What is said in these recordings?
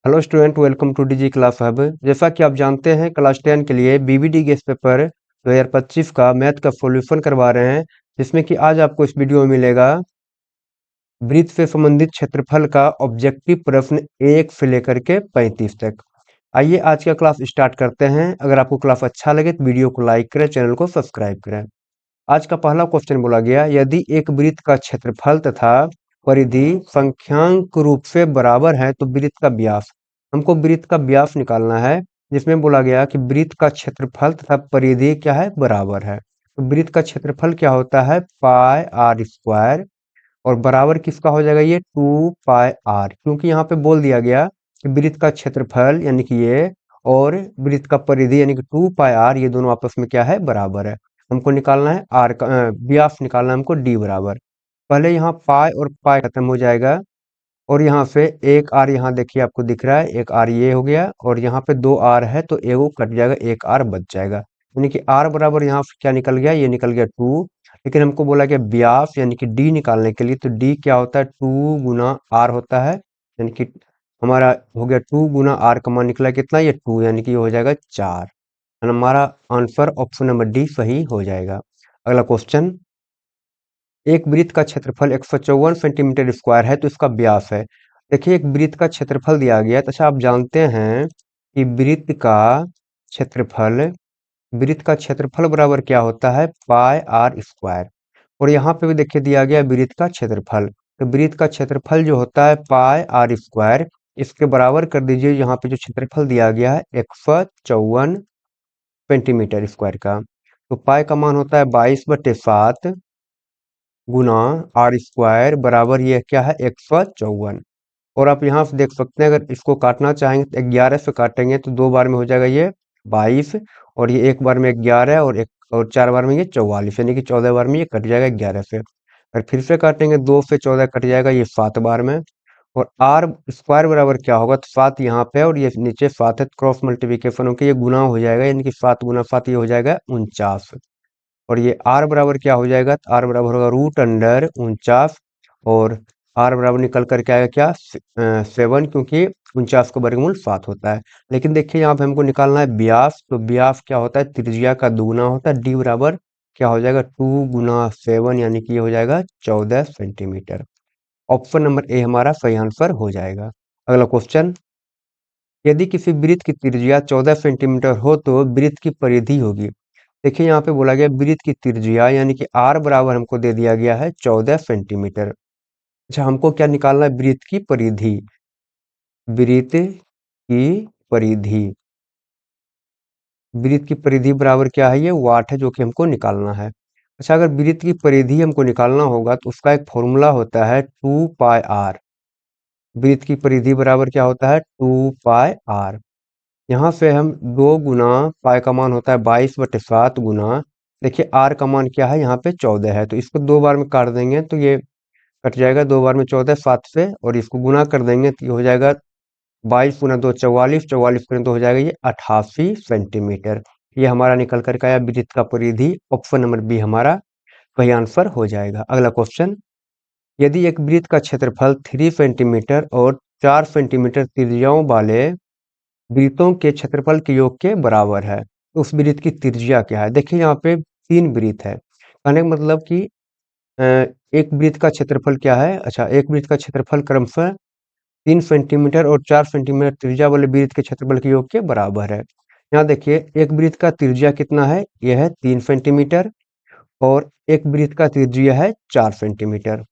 Hello student, welcome to DG class hub. जैसा कि आप जानते हैं, क्लास 10 के लिए बीबीडी गेस्ट पेपर 2025 का मैथ का सॉल्यूशन करवा रहे हैं, जिसमें कि आज आपको इस वीडियो में मिलेगा वृत्त से संबंधित क्षेत्रफल का ऑब्जेक्टिव प्रश्न 1 से लेकर के 35 तक। आइए आज का क्लास स्टार्ट करते हैं। अगर आपको क्लास अच्छा लगे तो वीडियो को लाइक करें, चैनल को सब्सक्राइब करें। आज का पहला क्वेश्चन बोला गया, यदि एक वृत्त का क्षेत्रफल तथा परिधि संख्यांक रूप से बराबर है तो वृत्त का व्यास, हमको वृत्त का व्यास निकालना है। जिसमें बोला गया कि वृत्त का क्षेत्रफल तथा परिधि क्या है, बराबर है। तो वृत्त का क्षेत्रफल क्या होता है, पाई आर स्क्वायर, और बराबर किसका हो जाएगा, ये 2 पाई आर, क्योंकि यहाँ पे बोल दिया गया कि वृत्त का क्षेत्रफल यानी कि ये और वृत्त का परिधि यानी कि 2 पाई आर, ये दोनों आपस में क्या है, बराबर है। हमको निकालना है आर का व्यास निकालना है हमको डी बराबर। पहले यहाँ पाई और पाई खत्म हो जाएगा, और यहाँ से एक आर यहाँ देखिए आपको दिख रहा है, एक आर ये हो गया, और यहाँ पे 2 आर है तो एगो कट जाएगा, एक आर बच जाएगा। यानी कि आर बराबर यहाँ से क्या निकल गया, ये निकल गया 2। लेकिन हमको बोला गया व्यास यानी कि डी निकालने के लिए, तो डी क्या होता है, 2 गुना आर होता है। यानी कि हमारा हो गया 2 गुना आर का मान निकला कितना, ये 2, यानी कि ये हो जाएगा 4। हमारा आंसर ऑप्शन नंबर डी सही हो जाएगा। अगला क्वेश्चन, एक वृत्त का क्षेत्रफल 154 सेंटीमीटर स्क्वायर है तो इसका व्यास है। देखिए, एक वृत्त का क्षेत्रफल दिया गया है, तो अच्छा आप जानते हैं कि वृत्त का क्षेत्रफल बराबर क्या होता है, पाई आर स्क्वायर। और यहाँ पे भी देखिए दिया गया है वृत्त का क्षेत्रफल, तो वृत्त का क्षेत्रफल जो होता है पाई आर स्क्वायर, इसके बराबर कर दीजिए यहाँ पे जो क्षेत्रफल दिया गया है 154 सेंटीमीटर स्क्वायर का। तो पाई का मान होता है 22/7 गुना आर स्क्वायर बराबर ये क्या है, 154। और आप यहाँ से देख सकते हैं, अगर इसको काटना चाहेंगे तो 11 से काटेंगे तो 2 बार में हो जाएगा ये 22, और ये 1 बार में 11, और 4 बार में ये 44, यानी कि 14 बार में ये कट जाएगा 11 से। और फिर से काटेंगे 2 से 14 कट जाएगा ये 7 बार में। और आर स्क्वायर बराबर क्या होगा, तो 7 यहाँ पे और ये नीचे 7 है, क्रॉस मल्टीप्लिकेशन होकर ये गुना हो जाएगा, यानी कि 7 गुना 7 ये हो जाएगा 49। और ये आर बराबर क्या हो जाएगा, तो आर बराबर होगा √अंडर 49, और आर बराबर निकल कर क्या आएगा, क्या 7, क्योंकि 49 का वर्गमूल 7 होता है। लेकिन देखिए यहाँ पे हमको निकालना है व्यास, तो व्यास क्या होता है, त्रिज्या का दुगुना होता है। डी बराबर क्या हो जाएगा, 2 गुना 7, यानी कि ये हो जाएगा 14 सेंटीमीटर। ऑप्शन नंबर ए हमारा सही आंसर हो जाएगा। अगला क्वेश्चन, यदि किसी वृत्त की त्रिज्या 14 सेंटीमीटर हो तो वृत्त की परिधि होगी। देखिए यहाँ पे बोला गया वृत्त की त्रिज्या यानी कि आर बराबर हमको दे दिया गया है 14 सेंटीमीटर। अच्छा, हमको क्या निकालना है, वृत्त की परिधि। वृत्त की परिधि, वृत्त की परिधि बराबर क्या है, ये वाट है, जो कि हमको निकालना है। अच्छा, अगर वृत्त की परिधि हमको निकालना होगा तो उसका एक फॉर्मूला होता है 2 पाई आर। वृत्त की परिधि बराबर क्या होता है, 2 पाई आर। यहाँ से हम 2 गुना पाई का मान होता है 22/7 गुना, देखिए आर का मान क्या है, यहाँ पे 14 है, तो इसको 2 बार में काट देंगे तो ये कट जाएगा, 2 बार में 14 7 से, और इसको गुना कर देंगे तो ये हो जाएगा 22 गुना 2 44, 44 गुना 2 हो जाएगा ये 88 सेंटीमीटर। ये हमारा निकल कर के आया वृत्त का परिधि। ऑप्शन नंबर बी हमारा सही आंसर हो जाएगा। अगला क्वेश्चन, यदि एक वृत्त का क्षेत्रफल 3 सेंटीमीटर और 4 सेंटीमीटर त्रिज्याओं वाले वृत्तों के क्षेत्रफल के योग के बराबर है तो उस वृत्त की त्रिज्या क्या है। देखिए यहाँ पे 3 वृत्त है, कहने का मतलब कि अ, एक वृत्त का क्षेत्रफल क्या है, अच्छा एक वृत्त का क्षेत्रफल क्रमशः 3 सेंटीमीटर और 4 सेंटीमीटर त्रिज्या वाले वृत्त के क्षेत्रफल के योग के बराबर है। यहाँ देखिए एक वृत्त का त्रिज्या कितना है, यह है 3 सेंटीमीटर, और एक वृत्त का त्रिज्या है 4 सेंटीमीटर।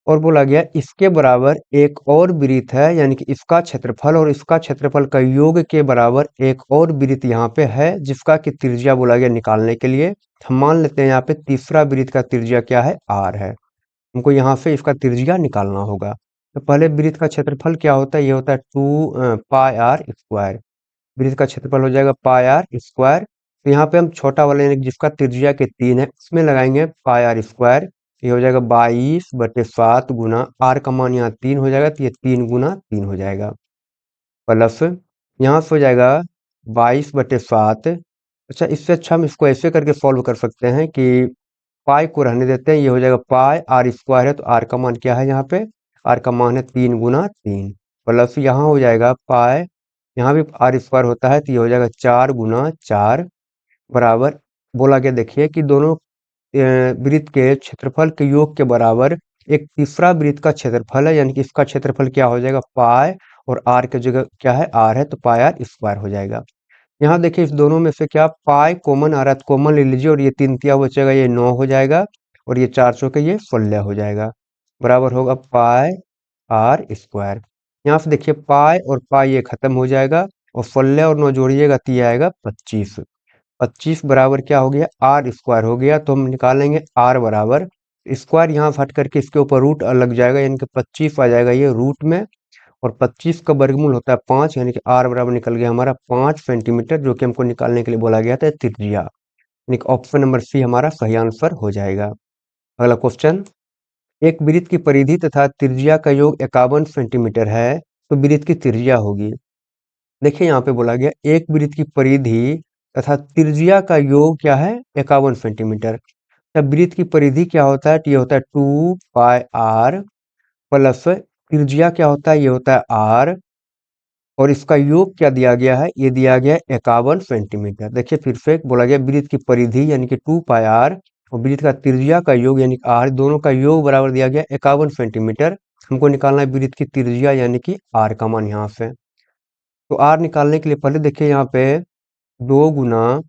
और बोला गया इसके बराबर एक और वृत्त है, यानी कि इसका क्षेत्रफल और इसका क्षेत्रफल का योग के बराबर एक और वृत्त यहाँ पे है, जिसका कि त्रिज्या बोला गया निकालने के लिए। हम मान लेते हैं यहाँ पे तीसरा वृत्त का त्रिज्या क्या है, आर है। हमको यहाँ से इसका त्रिज्या निकालना होगा। तो पहले वृत्त का क्षेत्रफल क्या होता है, ये होता है 2 पाई आर स्क्वायर। वृत्त का क्षेत्रफल हो जाएगा पाई आर स्क्वायर। तो यहाँ पे हम छोटा वाला यानी कि जिसका त्रिज्या के 3 है उसमें लगाएंगे पाई आर स्क्वायर, ये हो जाएगा 22/7 गुना आर का मान यहाँ 3 हो जाएगा, तो ये 3 गुना 3 हो जाएगा, प्लस यहाँ से हो जाएगा 22/7। अच्छा, इससे अच्छा हम इसको ऐसे करके सॉल्व कर सकते हैं कि पाई को रहने देते हैं, ये हो जाएगा पाई आर स्क्वायर है, तो आर का मान क्या है यहाँ पे आर का मान है 3 × 3 प्लस यहाँ हो जाएगा पाई, यहाँ भी आर स्क्वायर होता है तो ये हो जाएगा 4 × 4 बराबर। बोला गया देखिए कि दोनों वृत्त के क्षेत्रफल के योग के बराबर एक तीसरा वृत्त का क्षेत्रफल है, यानी कि इसका क्षेत्रफल क्या हो जाएगा पाई, और आर की जगह क्या है आर है तो पाई आर स्क्वायर हो जाएगा। यहाँ देखिए इस दोनों में से क्या पाई कॉमन आ रहा है तो कॉमन ले लीजिए, और ये 3 तिया बचेगा ये 9 हो जाएगा, और ये 4 चौके ये 16 हो जाएगा, बराबर होगा पाई आर स्क्वायर। यहाँ से देखिए पाई और पाई ये खत्म हो जाएगा, और 16 और 9 जोड़िएगा तो ये आएगा 25। 25 बराबर क्या हो गया आर स्क्वायर हो गया, तो हम निकालेंगे आर बराबर स्क्वायर, यहाँ से हट करके इसके ऊपर रूट लग जाएगा, यानी कि 25 आ जाएगा ये रूट में, और 25 का वर्गमूल होता है 5, यानी कि आर बराबर निकल गया हमारा 5 सेंटीमीटर, जो कि हमको निकालने के लिए बोला गया था त्रिज्या, यानी कि ऑप्शन नंबर सी हमारा सही आंसर हो जाएगा। अगला क्वेश्चन, एक वृत्त की परिधि तथा त्रिज्या का योग 51 सेंटीमीटर है, तो वृत्त की त्रिज्या होगी। देखिए यहाँ पे बोला गया एक वृत्त की परिधि तथा त्रिज्या का योग क्या है 51 सेंटीमीटर। तब वृत्त की परिधि क्या होता है, तो ये होता है 2πr प्लस त्रिज्या क्या होता है, ये होता है आर, और इसका योग क्या दिया गया है, ये दिया गया है 51 सेंटीमीटर। देखिए फिर से बोला गया वृत्त की परिधि यानी कि 2πr और वृत्त का त्रिज्या का योग यानी कि आर, दोनों का योग बराबर दिया गया 51 सेंटीमीटर। हमको निकालना है वृत्त की त्रिज्या यानी कि आर का मान यहाँ से। तो आर निकालने के लिए पहले देखिए यहाँ पे 2 ×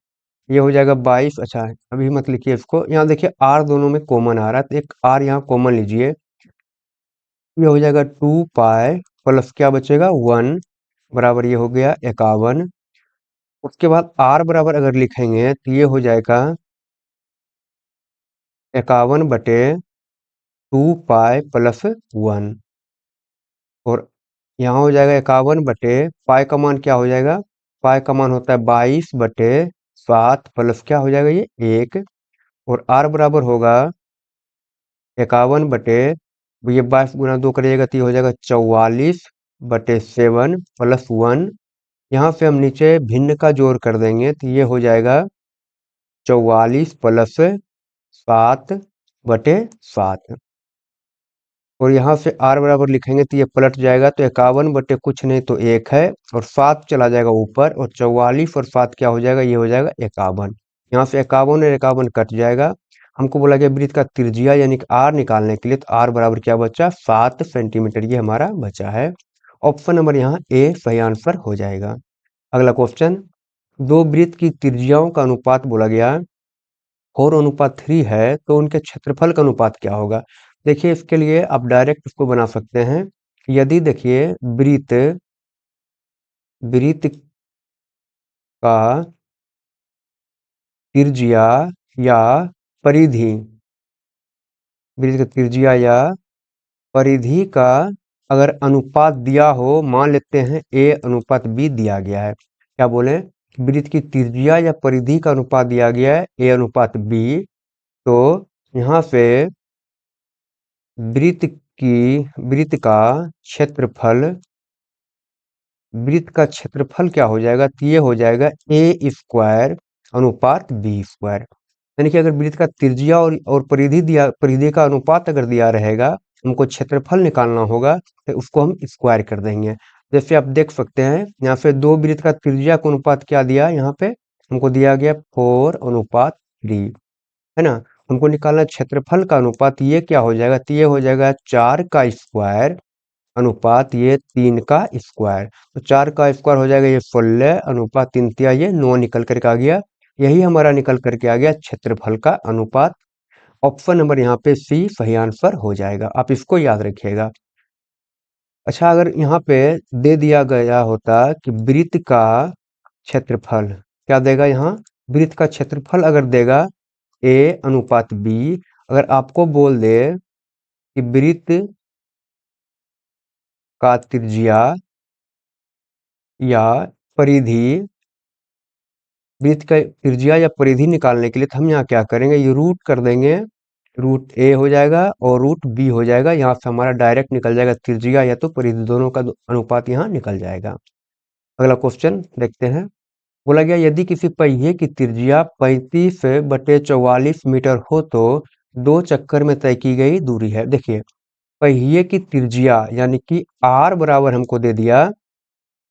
ये हो जाएगा 22। अच्छा अभी मत लिखिए इसको, यहाँ देखिए आर दोनों में कॉमन आ रहा है, तो एक आर यहाँ कॉमन लीजिए, ये हो जाएगा 2π प्लस क्या बचेगा 1 बराबर ये हो गया 51। उसके बाद आर बराबर अगर लिखेंगे तो ये हो जाएगा 51/2π प्लस 1, और यहाँ हो जाएगा 51/पाई का मान क्या हो जाएगा, पाई का मान होता है 22/7 प्लस क्या हो जाएगा ये 1, और आर बराबर होगा 51 ये 22 × 2 करिएगा तो ये हो जाएगा 44/7 प्लस 1। यहाँ से हम नीचे भिन्न का जोड़ कर देंगे तो ये हो जाएगा 44 प्लस 7/7, और यहाँ से आर बराबर लिखेंगे तो ये पलट जाएगा, तो 51 कुछ नहीं तो 1 है, और 7 चला जाएगा ऊपर, और 44 और 7 क्या हो जाएगा, ये हो जाएगा 51। यहाँ से 51 और 51 कट जाएगा। हमको बोला गया वृत्त का त्रिज्या यानी कि आर निकालने के लिए, तो आर बराबर क्या बचा 7 सेंटीमीटर, ये हमारा बचा है। ऑप्शन नंबर यहाँ ए सही आंसर हो जाएगा। अगला क्वेश्चन, दो वृत्त की त्रिज्याओं का अनुपात बोला गया 4:3 है, तो उनके क्षेत्रफल का अनुपात क्या होगा। देखिए इसके लिए आप डायरेक्ट इसको बना सकते हैं। यदि देखिए वृत्त वृत्त का त्रिज्या या परिधि, वृत्त का त्रिज्या या परिधि का अगर अनुपात दिया हो, मान लेते हैं A/B दिया गया है, क्या बोले वृत्त की त्रिज्या या परिधि का अनुपात दिया गया है A/B, तो यहाँ से वृत्त का क्षेत्रफल, वृत्त का क्षेत्रफल क्या हो जाएगा, तो ये हो जाएगा A² अनुपात B², यानी कि अगर वृत्त का त्रिज्या और परिधि का अनुपात अगर दिया रहेगा, हमको क्षेत्रफल निकालना होगा तो उसको हम स्क्वायर कर देंगे। जैसे आप देख सकते हैं यहाँ पे दो वृत्त का त्रिज्या का अनुपात क्या दिया, यहाँ पे हमको दिया गया 4:3, है ना। हमको निकालना क्षेत्रफल का अनुपात, ये क्या हो जाएगा, तो ये हो जाएगा 4 का स्क्वायर अनुपात ये 3 का स्क्वायर, तो 4 का स्क्वायर हो जाएगा ये 16 अनुपात 3 तिया ये 9 निकल करके आ गया। यही हमारा निकल करके आ गया क्षेत्रफल का अनुपात। ऑप्शन नंबर यहाँ पे सी सही आंसर हो जाएगा, आप इसको याद रखिएगा। अच्छा अगर यहाँ पे दे दिया गया होता कि वृत्त का क्षेत्रफल क्या देगा, यहाँ वृत्त का क्षेत्रफल अगर देगा A/B, अगर आपको बोल दे कि वृत्त का त्रिज्या या परिधि, वृत्त का त्रिज्या या परिधि निकालने के लिए तो हम यहाँ क्या करेंगे, ये रूट कर देंगे, रूट A हो जाएगा और रूट B हो जाएगा, यहाँ से हमारा डायरेक्ट निकल जाएगा त्रिज्या या तो परिधि, दोनों का अनुपात यहाँ निकल जाएगा। अगला क्वेश्चन देखते हैं। बोला गया यदि किसी पहिए की त्रिज्या 35/44 मीटर हो तो 2 चक्कर में तय की गई दूरी है। देखिए पहिए की त्रिज्या यानी कि आर बराबर हमको दे दिया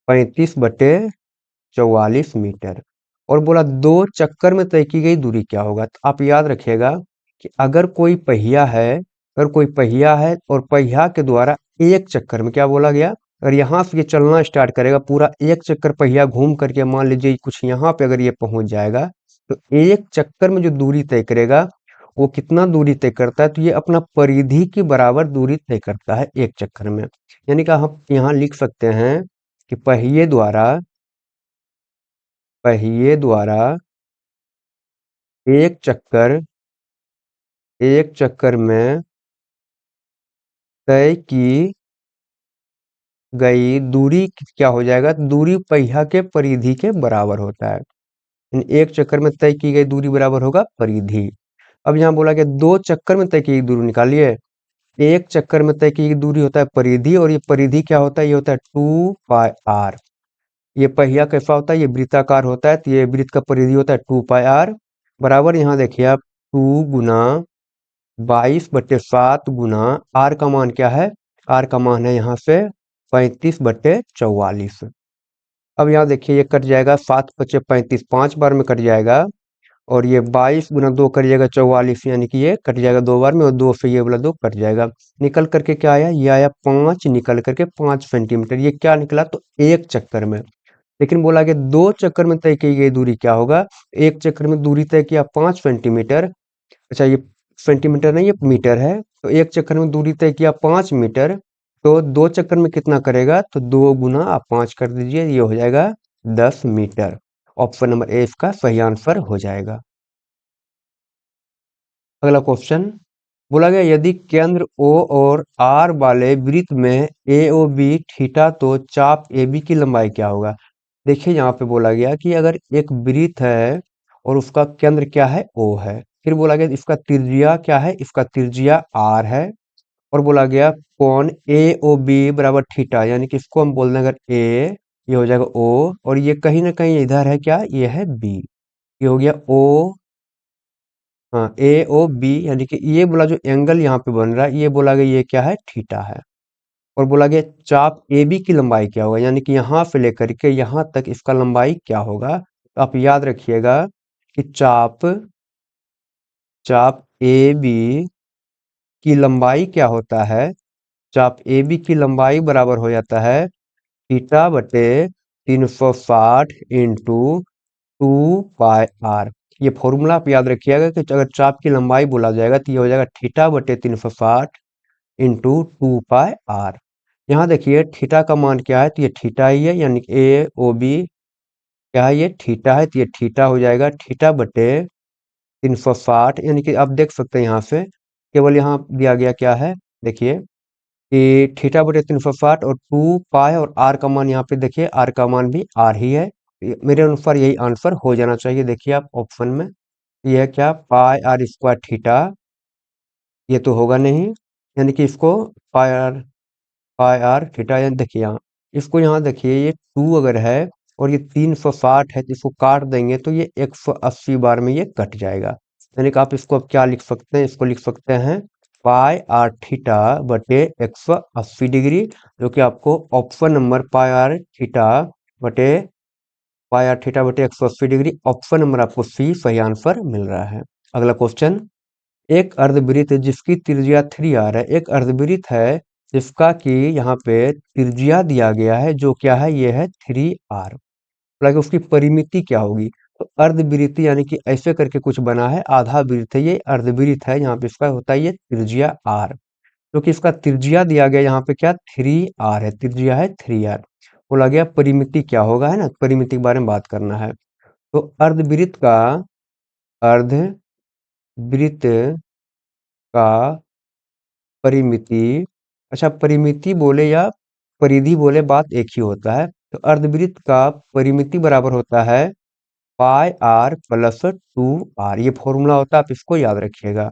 35/44 मीटर, और बोला दो चक्कर में तय की गई दूरी क्या होगा। तो आप याद रखिएगा कि अगर कोई पहिया है, और पहिया के द्वारा एक चक्कर में, क्या बोला गया, अगर यहाँ से ये चलना स्टार्ट करेगा, पूरा एक चक्कर पहिया घूम करके मान लीजिए कुछ यहाँ पे अगर ये पहुंच जाएगा, तो एक चक्कर में जो दूरी तय करेगा वो कितना दूरी तय करता है, तो ये अपना परिधि के बराबर दूरी तय करता है एक चक्कर में। यानी कि हम यहाँ लिख सकते हैं कि पहिए द्वारा एक चक्कर में तय की गई दूरी क्या हो जाएगा, दूरी पहिया के परिधि के बराबर होता है। एक चक्कर में तय की गई दूरी बराबर होगा परिधि। अब यहाँ बोला गया दो चक्कर में तय की गई दूरी निकालिए। एक चक्कर में तय की गई दूरी होता है परिधि, और ये परिधि क्या होता है, ये होता है 2πr। ये पहिया कैसा होता है, ये वृत्ताकार होता है, तो ये वृत्त का परिधि होता है 2πr बराबर। यहाँ देखिए आप 2 गुना 22/7 गुना आर का मान क्या है, आर का मान है यहाँ से 35/44। अब यहाँ देखिए ये कट जाएगा, 7×5 = 35, 5 बार में कट जाएगा, और ये 22 गुना 2 करिएगा 44, यानी कि ये कट जाएगा 2 बार में, और 2 से ये वाला 2 कट जाएगा। निकल करके क्या आया, ये आया 5, निकल करके 5 सेंटीमीटर। ये क्या निकला, तो एक चक्कर में। लेकिन बोला कि दो चक्कर में तय की गई दूरी क्या होगा, एक चक्कर में दूरी तय किया 5 सेंटीमीटर। अच्छा, ये सेंटीमीटर नहीं, ये मीटर है। तो एक चक्कर में दूरी तय किया 5 मीटर, तो दो चक्कर में कितना करेगा, तो 2 गुना आप 5 कर दीजिए, ये हो जाएगा 10 मीटर। ऑप्शन नंबर ए इसका सही आंसर हो जाएगा। अगला क्वेश्चन बोला गया यदि केंद्र O और R वाले वृत्त में AOB थीटा, तो चाप AB की लंबाई क्या होगा। देखिए यहाँ पे बोला गया कि अगर एक वृत्त है और उसका केंद्र क्या है, O है, फिर बोला गया इसका त्रिज्या क्या है, इसका त्रिज्या R है, और बोला गया कोण AOB बराबर थीटा, यानी कि इसको हम बोल दें अगर A, ये हो जाएगा O, और ये कहीं ना कहीं इधर है, क्या, ये है B, ये हो गया O। हाँ, ए ओ बी, यानी कि ये बोला जो एंगल यहाँ पे बन रहा है, ये बोला गया ये क्या है, थीटा है। और बोला गया चाप ए बी की लंबाई क्या होगा, यानी कि यहाँ से लेकर के यहाँ तक इसका लंबाई क्या होगा। तो आप याद रखिएगा कि चाप ए बी की लंबाई क्या होता है, चाप ए बी की लंबाई बराबर हो जाता है θ/360 इंटू 2πr। ये फॉर्मूला आप याद रखिएगा कि अगर चाप की लंबाई बोला जाएगा तो ये हो जाएगा θ/360 इंटू 2πr। यहाँ देखिए थीटा का मान क्या है, तो ये थीटा ही है, यानी ए ओ बी क्या है, ये थीटा है, तो ये थीटा हो जाएगा θ/360, यानी कि आप देख सकते हैं यहाँ से केवल यहाँ दिया गया क्या है, देखिए कि θ/360 और 2π, और आर का मान यहाँ पे देखिए, आर का मान भी आर ही है। मेरे अनुसार यही आंसर हो जाना चाहिए। देखिए आप ऑप्शन में ये है क्या, πr² थीटा, ये तो होगा नहीं, यानी कि इसको पाई आर थीटा, यानी देखिए यहाँ, इसको यहाँ देखिए ये 2 अगर है और ये 360 है, तो इसको काट देंगे तो ये 180 बार में ये कट जाएगा। यानी कि आप इसको अब क्या लिख सकते हैं, इसको लिख सकते हैं πr θ/180 जो कि आपको option number πr θ/180 option number आपको सी सही आंसर मिल रहा है। अगला क्वेश्चन, एक अर्धवृत्त जिसकी त्रिज्या 3r है, एक अर्धवृत्त है जिसका कि यहाँ पे त्रिज्या दिया गया है जो क्या है, ये है 3r, हालांकि उसकी परिमिति क्या होगी। तो अर्धवृत्त यानी कि ऐसे करके कुछ बना है, आधा वृत्त है, ये अर्धवृत्त है, यहाँ पे इसका होता है ये त्रिज्या r, क्योंकि इसका त्रिज्या दिया गया यहाँ पे क्या 3r है, त्रिज्या है 3r। बोला गया परिमिति क्या होगा, है ना, परिमिति के बारे में बात करना है। तो अर्धवृत्त का परिमिति, अच्छा परिमिति बोले या परिधि बोले बात एक ही होता है। तो अर्धवृत्त का परिमिति बराबर होता है πr+2r, ये फॉर्मूला होता है, आप इसको याद रखिएगा।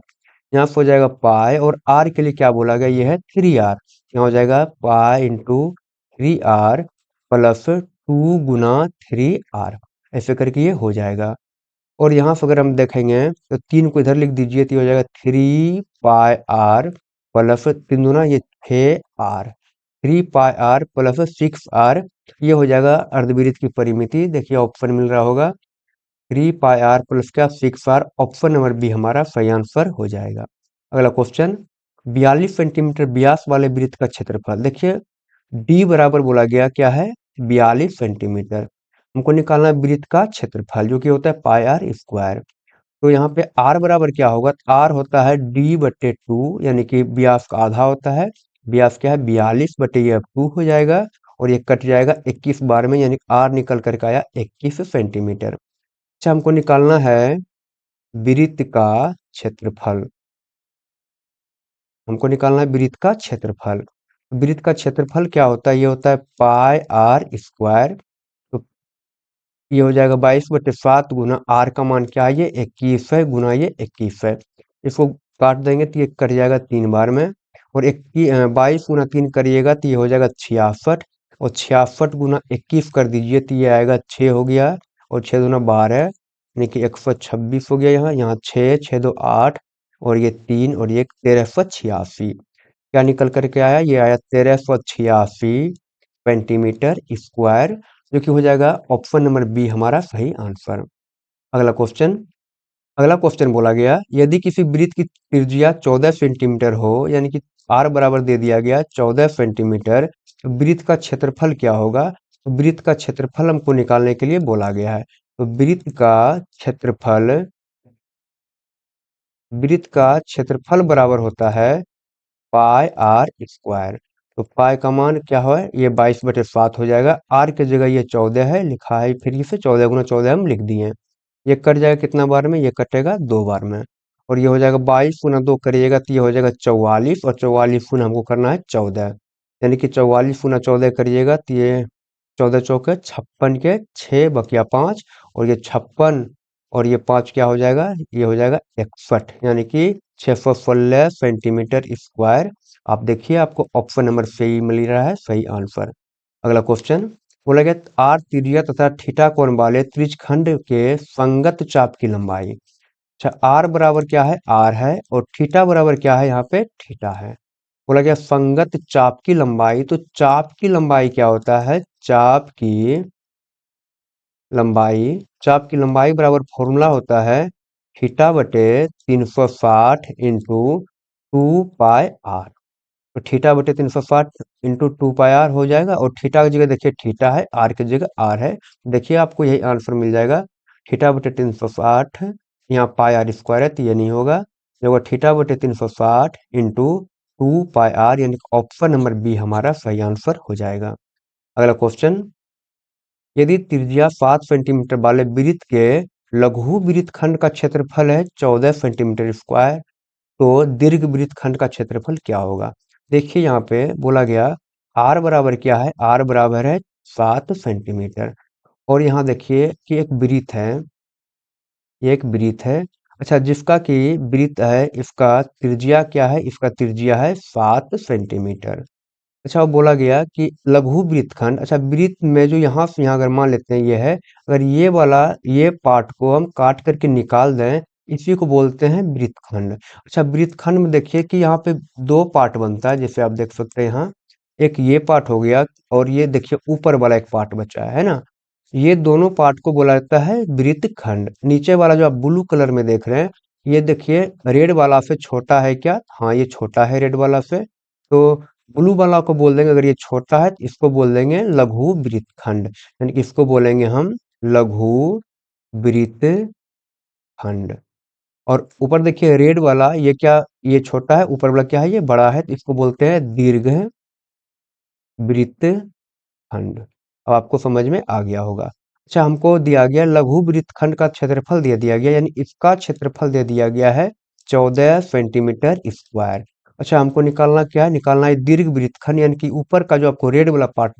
यहाँ से हो जाएगा पाई, और आर के लिए क्या बोला गया, ये है 3r, यहाँ हो जाएगा पाई इंटू 3r प्लस 2 गुना 3r, ऐसे करके ये हो जाएगा। और यहाँ से अगर हम देखेंगे तो 3 को इधर लिख दीजिए, तो ये हो जाएगा 3πr प्लस 3 दूना ये 6r, 3πr प्लस 6r, ये हो जाएगा अर्धवृत्त की परिमिति। देखिए ऑप्शन मिल रहा होगा 3πr प्लस क्या 6r, ऑप्शन नंबर बी हमारा सही आंसर हो जाएगा। अगला क्वेश्चन, 42 सेंटीमीटर व्यास वाले वृत्त का क्षेत्रफल। देखिए डी बराबर बोला गया क्या है 42 सेंटीमीटर, हमको निकालना है वृत्त का क्षेत्रफल जो कि होता है पाई आर स्क्वायर। तो यहाँ पे आर बराबर क्या होगा, आर होता है d/2, यानी कि व्यास का आधा होता है, व्यास क्या है 42 ये 2 हो जाएगा, और ये कट जाएगा 21 बार में, यानी आर निकल करके आया 21 सेंटीमीटर। अच्छा हमको निकालना है वृत्त का क्षेत्रफल, हमको निकालना है वृत्त का क्षेत्रफल। वृत्त का क्षेत्रफल क्या होता है, ये होता है पाई आर स्क्वायर। तो ये हो जाएगा 22/7 गुना आर का मान क्या है, ये 21 है, गुना ये 21 है। इसको काट देंगे तो ये कट जाएगा 3 बार में, और 22 गुना 3 करिएगा तो ये हो जाएगा 66, और 66 गुना 21 कर दीजिए तो ये आएगा 6 हो गया, और 6 दूना 12, यानी कि 126 हो गया। यहाँ यहाँ 6, 6 2 8, और ये 3, और ये 1386, क्या निकल करके आया, ये आया 1386 सेंटीमीटर स्क्वायर, जो कि हो जाएगा ऑप्शन नंबर बी हमारा सही आंसर। अगला क्वेश्चन, अगला क्वेश्चन बोला गया यदि किसी वृत्त की त्रिज्या 14 सेंटीमीटर हो, यानी कि आर बराबर दे दिया गया 14 सेंटीमीटर, तो वृत्त का क्षेत्रफल क्या होगा। तो वृत्त का क्षेत्रफल हमको निकालने के लिए बोला गया है। तो वृत्त का क्षेत्रफल बराबर होता है पाई आर स्क्वायर। तो पाई का मान क्या है, ये 22/7 हो जाएगा, आर की जगह ये 14 है लिखा है, फिर इसे 14 गुना 14 हम लिख दिए। ये कट जाएगा कितना बार में, ये कटेगा 2 बार में, और ये हो जाएगा 22 गुना 2 करिएगा तो ये हो जाएगा 44, और 44 गुना हमको करना है 14, यानी कि 44 गुना 14 करिएगा तो ये 14 चौके 56 के 6 बकिया 5, और ये 56 और ये 5 क्या हो जाएगा, ये हो जाएगा 61, यानी कि 616 सेंटीमीटर स्क्वायर। आप देखिए आपको ऑप्शन नंबर सही मिल रहा है सही आंसर। अगला क्वेश्चन बोला गया आर त्रिज्या तथा थीटा कोण वाले त्रिज्यखंड के संगत चाप की लंबाई। अच्छा आर बराबर क्या है, आर है, और थीटा बराबर क्या है, यहाँ पे थीटा है। बोला गया संगत चाप की लंबाई, तो चाप की लंबाई क्या होता है, चाप की लंबाई बराबर फॉर्मूला होता है थीटा/360 इंटू 2πr। तो थीटा/360 इंटू 2πr हो जाएगा, और थीटा की जगह देखिए थीटा है, आर की जगह आर है, देखिए आपको यही आंसर मिल जाएगा। थीटा/360, यहाँ पाई आर स्क्वायर है तो ये नहीं होगा, ये होगा थीटा/360 इंटू 2πr, यानी ऑप्शन नंबर बी हमारा सही आंसर हो जाएगा। अगला क्वेश्चन, यदि त्रिज्या 7 सेंटीमीटर वाले वृत्त के लघु वृत्तखंड का क्षेत्रफल है 14 सेंटीमीटर स्क्वायर, तो दीर्घ वृत्तखंड का क्षेत्रफल क्या होगा। देखिए यहाँ पे बोला गया आर बराबर क्या है, आर बराबर है 7 सेंटीमीटर, और यहाँ देखिए कि एक वृत्त है, ये एक वृत्त है। अच्छा जिसका कि वृत्त है इसका त्रिज्या क्या है, इसका त्रिज्या है 7 सेंटीमीटर। अच्छा वो बोला गया कि लघु वृत्तखंड, अच्छा वृत्त में जो यहाँ से यहाँ अगर मान लेते हैं ये है, अगर ये वाला ये पार्ट को हम काट करके निकाल दें, इसी को बोलते हैं वृत्तखंड। अच्छा वृत्तखंड में देखिए कि यहाँ पे 2 पार्ट बनता है, जैसे आप देख सकते हैं यहाँ एक ये पार्ट हो गया, और ये देखिए ऊपर वाला एक पार्ट बचा है ना, ये दोनों पार्ट को बोला जाता है वृत्तखंड। नीचे वाला जो आप ब्लू कलर में देख रहे हैं, ये देखिए रेड वाला से छोटा है क्या, हाँ ये छोटा है रेड वाला से, तो ब्लू वाला को बोल देंगे अगर ये छोटा है तो इसको बोल देंगे लघु वृत्तखंड, यानी कि इसको बोलेंगे हम लघु वृत्तखंड। और ऊपर देखिए रेड वाला ये क्या, ये छोटा है, ऊपर वाला क्या है, ये बड़ा है, तो इसको बोलते हैं दीर्घ वृत्तखंड। अब आपको समझ में आ गया होगा। अच्छा हमको दिया गया लघु वृत्तखंड का क्षेत्रफल दे दिया गया, यानी इसका क्षेत्रफल दे दिया गया है 14 सेंटीमीटर स्क्वायर। अच्छा हमको निकालना क्या है, निकालना है दीर्घ वृत्तखंड, यानी कि ऊपर का जो आपको रेड वाला पार्ट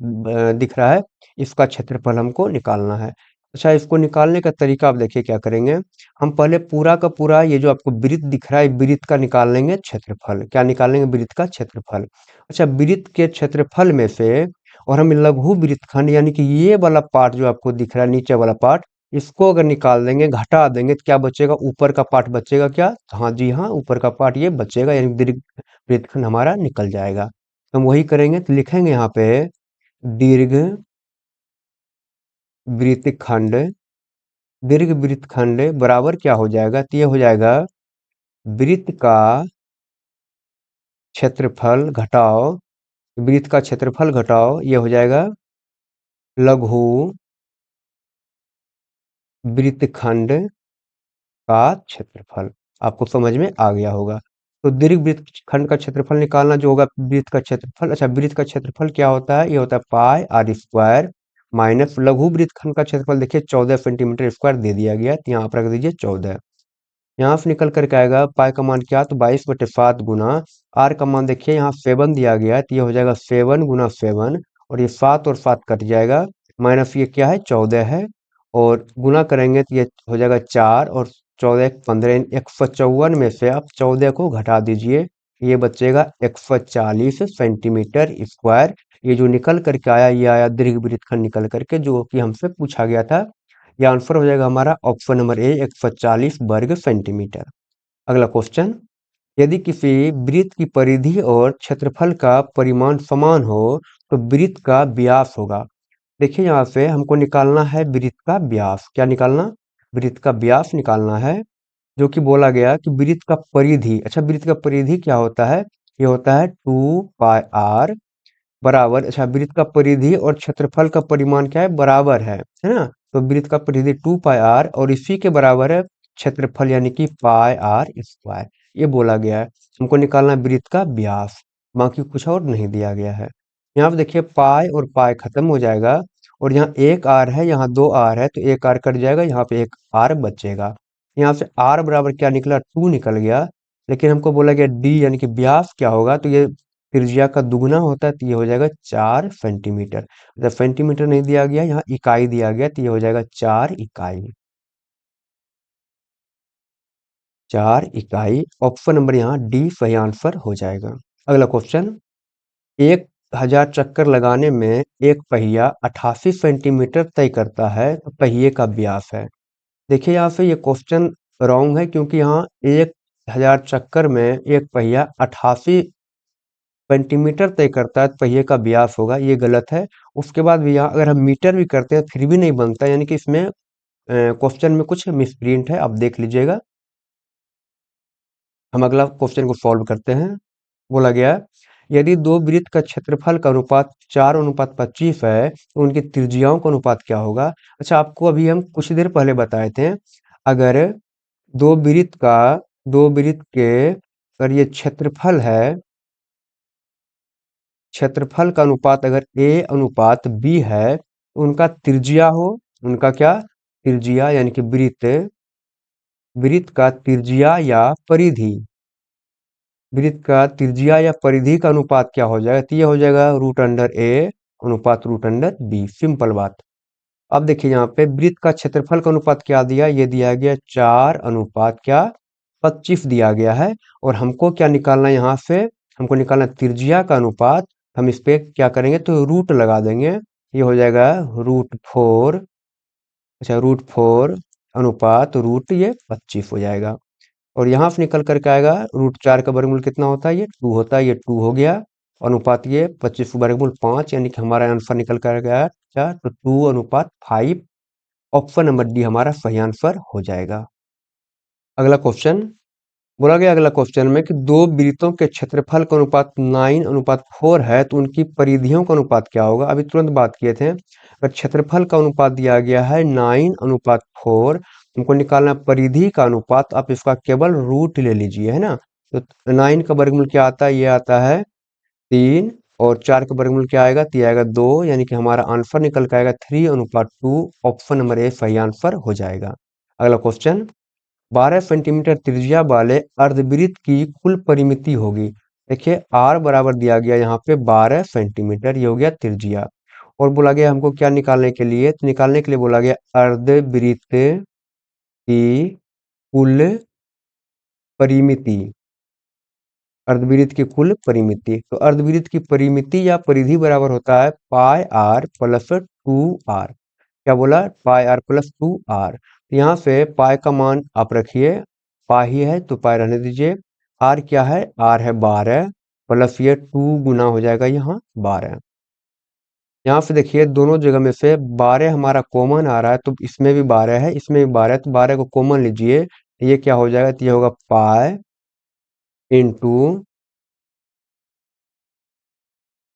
दिख रहा है, इसका क्षेत्रफल हमको निकालना है। अच्छा इसको निकालने का तरीका आप देखिए क्या करेंगे, हम पहले पूरा का पूरा ये जो आपको वृत्त दिख रहा है वृत्त का निकाल लेंगे क्षेत्रफल, क्या निकालेंगे, वृत्त का क्षेत्रफल। अच्छा वृत्त के क्षेत्रफल में से, और हम लघु वृत्तखंड यानी कि ये वाला पार्ट जो आपको दिख रहा है नीचे वाला पार्ट, इसको अगर निकाल देंगे, घटा देंगे, तो क्या बचेगा? ऊपर का पार्ट बचेगा क्या? हाँ जी हाँ, ऊपर का पार्ट ये बचेगा, यानी दीर्घ वृत्तखंड हमारा निकल जाएगा। तो हम वही करेंगे, तो लिखेंगे यहाँ पे दीर्घ वृत्तखंड। दीर्घ वृत्तखंड बराबर क्या हो जाएगा? तो ये हो जाएगा वृत्त का क्षेत्रफल घटाओ, वृत्त का क्षेत्रफल घटाओ, ये हो जाएगा लघु वृत्तखंड का क्षेत्रफल। आपको समझ में आ गया होगा। तो दीर्घ वृत्तखंड का क्षेत्रफल निकालना जो होगा वृत्त का क्षेत्रफल। अच्छा, वृत्त का क्षेत्रफल क्या होता है? ये होता है पाई आर स्क्वायर माइनस लघु वृत्तखंड का क्षेत्रफल। देखिए 14 सेंटीमीटर स्क्वायर दे दिया गया, तो यहाँ पर रख दीजिए 14। यहाँ से निकल करके आएगा पाई का मान क्या? तो 22/7 गुना आर का मान देखिए यहाँ 7 दिया गया है, तो ये हो जाएगा 7 गुना 7, और ये 7 और 7 कट जाएगा, माइनस ये क्या है? 14 है, और गुना करेंगे तो ये हो जाएगा 4, और 14 15, 154 में से आप 14 को घटा दीजिए, ये बचेगा 140 सेंटीमीटर स्क्वायर। ये जो निकल करके आया, ये आया दीर्घ वृत्तखंड निकल करके, जो कि हमसे पूछा गया था। ये आंसर हो जाएगा हमारा ऑप्शन नंबर ए, 140 वर्ग सेंटीमीटर। अगला क्वेश्चन, यदि किसी वृत्त की परिधि और क्षेत्रफल का परिमाण समान हो तो वृत्त का व्यास होगा। देखिए यहाँ से हमको निकालना है वृत्त का व्यास। क्या निकालना? वृत्त का व्यास निकालना है, जो कि बोला गया कि वृत्त का परिधि। अच्छा, वृत्त का परिधि क्या होता है? ये होता है 2πr बराबर। अच्छा, वृत्त का परिधि और क्षेत्रफल का परिमाण क्या है? बराबर है ना? तो वृत्त का परिधि 2πr और इसी के बराबर है क्षेत्रफल, यानी कि पाई आर स्क्वायर। ये बोला गया है। हमको निकालना है वृत्त का व्यास, बाकी कुछ और नहीं दिया गया है। यहाँ पे देखिए पाई और पाई खत्म हो जाएगा, और यहाँ एक आर है, यहाँ दो आर है, तो एक आर कट जाएगा, यहाँ पे एक आर बचेगा। यहाँ से आर बराबर क्या निकला? 2 निकल गया। लेकिन हमको बोला गया डी यानी कि व्यास क्या होगा? तो ये त्रिज्या का दुगुना होता है, तो ये हो जाएगा 4 सेंटीमीटर। जब सेंटीमीटर नहीं दिया गया, यहाँ इकाई दिया गया, तो ये हो जाएगा 4 इकाई। 4 इकाई, ऑप्शन नंबर यहाँ डी सही आंसर हो जाएगा। अगला क्वेश्चन, 1000 चक्कर लगाने में एक पहिया 88 सेंटीमीटर तय करता है, तो पहिए का व्यास है। देखिए यहाँ से ये क्वेश्चन रॉन्ग है, क्योंकि यहाँ 1000 चक्कर में एक पहिया 88 सेंटीमीटर तय करता है, तो पहिए का व्यास होगा, ये गलत है। उसके बाद भी यहाँ अगर हम मीटर भी करते हैं फिर भी नहीं बनता, यानी कि इसमें क्वेश्चन में कुछ मिसप्रिंट है, आप देख लीजिएगा। हम अगला क्वेश्चन को सॉल्व करते हैं। बोला गया यदि दो वृत्त का क्षेत्रफल का अनुपात 4:25 है, तो उनकी त्रिज्याओं का अनुपात क्या होगा? अच्छा, आपको अभी हम कुछ देर पहले बताए थे, अगर दो वृत्त का दो वृत्त के अगर ये क्षेत्रफल है, क्षेत्रफल का अनुपात अगर a अनुपात b है, तो उनका त्रिज्या हो, उनका क्या? त्रिज्या, यानी कि वृत्त वृत्त का त्रिज्या या परिधि, वृत्त का त्रिज्या या परिधि का अनुपात क्या हो जाएगा? तो ये हो जाएगा √a अनुपात √b। सिंपल बात। अब देखिए यहाँ पे वृत्त का क्षेत्रफल का अनुपात क्या दिया? ये दिया गया 4 अनुपात क्या? 25 दिया गया है। और हमको क्या निकालना है यहाँ से? हमको निकालना है त्रिज्या का अनुपात। हम इस पे क्या करेंगे? तो रूट लगा देंगे, ये हो जाएगा √4। अच्छा, √4 अनुपात रूट ये 25 हो जाएगा। और यहाँ से निकल करके आएगा √4 का वर्गमूल कितना होता है? ये 2 होता है, ये 2 हो गया। अनुपात ये 25 का वर्गमूल 5, यानी कि हमारा आंसर निकल कर गया क्या? तो 2:5। ऑप्शन नंबर डी हमारा सही आंसर हो जाएगा। अगला क्वेश्चन, बोला गया अगला क्वेश्चन में कि दो वृत्तों के क्षेत्रफल का अनुपात 9:4 है, तो उनकी परिधियों का अनुपात क्या होगा? अभी तुरंत बात किए थे, अगर क्षेत्रफल का अनुपात दिया गया है 9:4, हमको निकालना है परिधि का अनुपात। आप इसका केवल रूट ले लीजिए, है ना? तो 9 का वर्गमूल क्या आता है? ये आता है 3, और 4 का वर्गमूल क्या आएगा? 3 आएगा 2, यानी कि हमारा आंसर निकल के आएगा 3:2। ऑप्शन नंबर ए सही आंसर हो जाएगा। अगला क्वेश्चन, 12 सेंटीमीटर त्रिज्या वाले अर्धवृत्त की कुल परिमिति होगी। देखिए आर बराबर दिया गया यहाँ पे 12 सेंटीमीटर, ये हो गया त्रिज्या। और बोला गया हमको क्या निकालने के लिए? तो निकालने के लिए बोला गया अर्धवृत्त की कुल परिमिति। अर्धवृत्त की कुल परिमिति, तो अर्धवृत्त की परिमिति या परिधि बराबर होता है पाई आर प्लस 2 आर। क्या बोला, पाई आर प्लस 2r। यहाँ से पाई का मान आप रखिए, पाई ही है तो पाई रहने दीजिए। आर क्या है, आर है 12 प्लस ये 2 गुना हो जाएगा यहाँ 12। यहाँ से देखिए दोनों जगह में से 12 हमारा कॉमन आ रहा है, तो इसमें भी 12 है, इसमें भी 12 है, तो 12 को कॉमन लीजिए। ये क्या हो जाएगा, तो ये होगा पाई इंटू,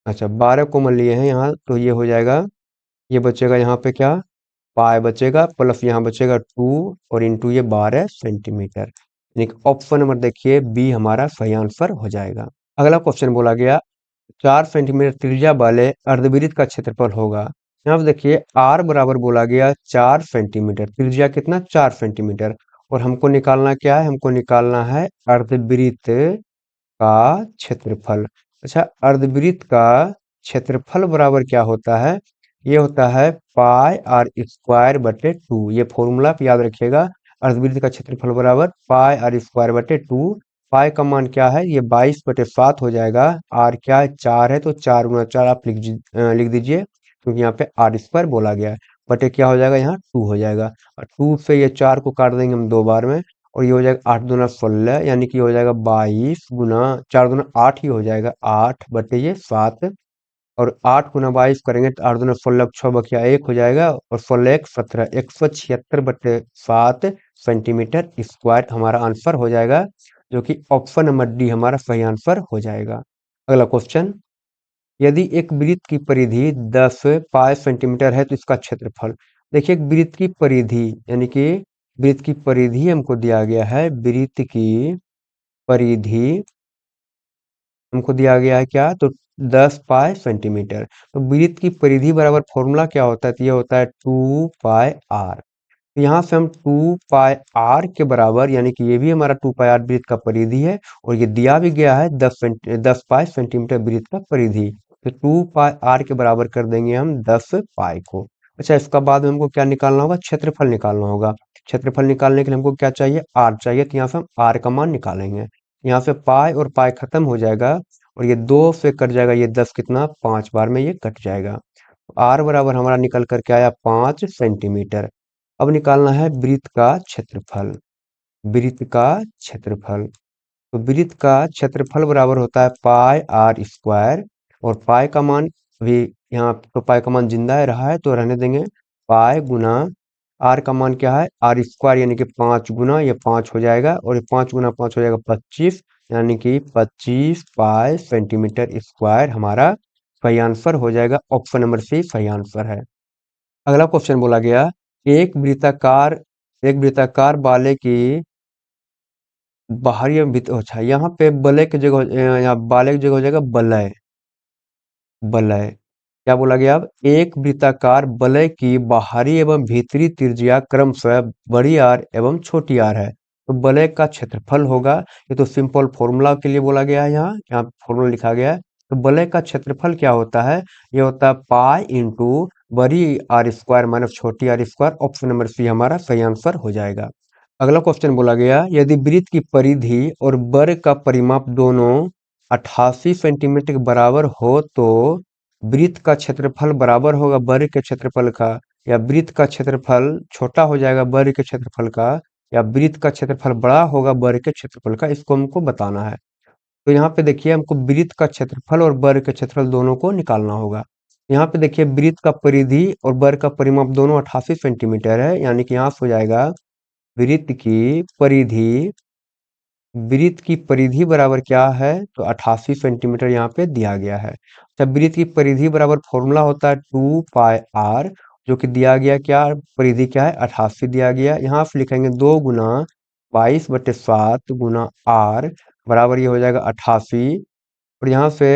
अच्छा 12 कॉमन लिए हैं यहाँ, तो ये हो जाएगा, ये बचेगा यहाँ पे क्या, पाई बचेगा प्लस यहाँ बचेगा 2 और इंटू ये 12 सेंटीमीटर। यानी कि ऑप्शन नंबर देखिए बी हमारा सही आंसर हो जाएगा। अगला क्वेश्चन बोला गया 4 सेंटीमीटर त्रिज्या वाले अर्धवृत्त का क्षेत्रफल होगा। यहाँ पे देखिए आर बराबर बोला गया 4 सेंटीमीटर, त्रिज्या कितना 4 सेंटीमीटर, और हमको निकालना क्या है, हमको निकालना है अर्धवृत्त का क्षेत्रफल। अच्छा, अर्धवृत्त का क्षेत्रफल बराबर क्या होता है, ये होता है पाई आर स्क्वायर बटे 2। ये फॉर्मूला आप याद रखिएगा, अर्धवृत्त का क्षेत्रफल बराबर पाई आर स्क्वायर बटे 2। पाई का मान क्या है, ये 22/7 हो जाएगा। आर क्या है, 4 है, तो 4 × 4 आप लिख दीजिए, क्योंकि यहाँ पे आर स्क्वायर बोला गया है। बटे क्या हो जाएगा, यहाँ 2 हो जाएगा, और 2 से ये 4 को काट देंगे हम 2 बार में, और ये हो जाएगा 8 × 2 = 16, यानी कि हो जाएगा 22 गुना 4 × 2 = 8 ही हो जाएगा, 8/7। और 8 × 22 करेंगे तो 8 × 2 = 16, 6 × 1 हो जाएगा, और 16 × 1 = 17, 176/7 सेंटीमीटर स्क्वायर हमारा आंसर हो जाएगा, जो कि ऑप्शन नंबर डी हमारा सही आंसर हो जाएगा। अगला क्वेश्चन, यदि एक वृत्त की परिधि 10 पाई सेंटीमीटर है तो इसका क्षेत्रफल। देखिए एक वृत्त की परिधि, यानी कि वृत्त की परिधि हमको दिया गया है, वृत्त की परिधि हमको दिया गया है क्या, तो 10 पाई सेंटीमीटर। तो वृत्त की परिधि बराबर फॉर्मूला क्या होता है, तो ये होता है 2 पाई आर। तो यहाँ से हम 2 पाई आर के बराबर, यानी कि ये भी हमारा 2 पाई आर वृत्त का परिधि है, और ये दिया भी गया है 10 पाई सेंटीमीटर वृत्त का परिधि। तो 2 पाई आर के बराबर कर देंगे हम 10 पाई को। अच्छा, इसका बाद में हमको क्या निकालना होगा, क्षेत्रफल निकालना होगा। क्षेत्रफल निकालने के लिए हमको क्या चाहिए, आर चाहिए, तो यहाँ से हम आर का मान निकालेंगे। यहाँ से पाई और पाई खत्म हो जाएगा, और ये 2 से कट जाएगा, ये 10 कितना 5 बार में ये कट जाएगा। आर बराबर हमारा निकल करके आया 5 सेंटीमीटर। अब निकालना है वृत्त का क्षेत्रफल। वृत्त का क्षेत्रफल, तो वृत्त का क्षेत्रफल बराबर होता है पाई आर स्क्वायर, और पाई का मान भी यहाँ तो पाई का मान जिंदा है रहा है, तो रहने देंगे। पाई गुना आर का मान क्या है, आर स्क्वायर, यानी कि 5 गुना ये 5 हो जाएगा, और ये 5 × 5 हो जाएगा 25, यानी कि 25 पाई सेंटीमीटर स्क्वायर हमारा सही आंसर हो जाएगा। ऑप्शन नंबर सी सही आंसर है। अगला क्वेश्चन बोला गया, एक वृत्ताकार एक वृत्ताकार बाले की बाहरी अच्छा यहाँ पे बलय की जगह यहाँ बाले की जगह हो जाएगा बलय। बलय क्या बोला गया, अब एक वृत्ताकार बलय की बाहरी एवं भीतरी त्रिज्या क्रमशः बड़ी आर एवं छोटी आर है, तो बलय का क्षेत्रफल होगा। ये तो सिंपल फॉर्मूला के लिए बोला गया है, यहाँ यहाँ फॉर्मूला लिखा गया है। तो बलय का क्षेत्रफल क्या होता है, ये होता है पाई इंटू बड़ी आर स्क्वायर माइनस छोटी r square. Option number C हमारा सही आंसर हो जाएगा। अगला क्वेश्चन बोला गया, यदि वृत्त की परिधि और वर्ग का परिमाप दोनों 88 सेंटीमीटर के बराबर हो, तो वृत्त का क्षेत्रफल बराबर होगा वर्ग के क्षेत्रफल का, या वृत्त का क्षेत्रफल छोटा हो जाएगा वर्ग के क्षेत्रफल का, या वृत्त का क्षेत्रफल बड़ा होगा वर्ग के क्षेत्रफल का, इसको हमको बताना है। तो यहाँ पे देखिए हमको वृत्त का क्षेत्रफल और वर्ग का क्षेत्रफल दोनों को निकालना होगा। यहाँ पे देखिए वृत्त का परिधि और वर्ग का परिमाप दोनों 88 सेंटीमीटर है, यानी कि यहाँ से हो जाएगा वृत्त की परिधि, वृत्त की परिधि बराबर क्या है, तो 88 सेंटीमीटर यहाँ पे दिया गया है। जब वृत्त की परिधि बराबर फॉर्मूला होता है 2 पाई आर, जो कि दिया गया क्या, परिधि क्या है 88 दिया गया। यहाँ से लिखेंगे 2 गुना 22/7 गुना आर बराबर ये हो जाएगा 88, और यहाँ से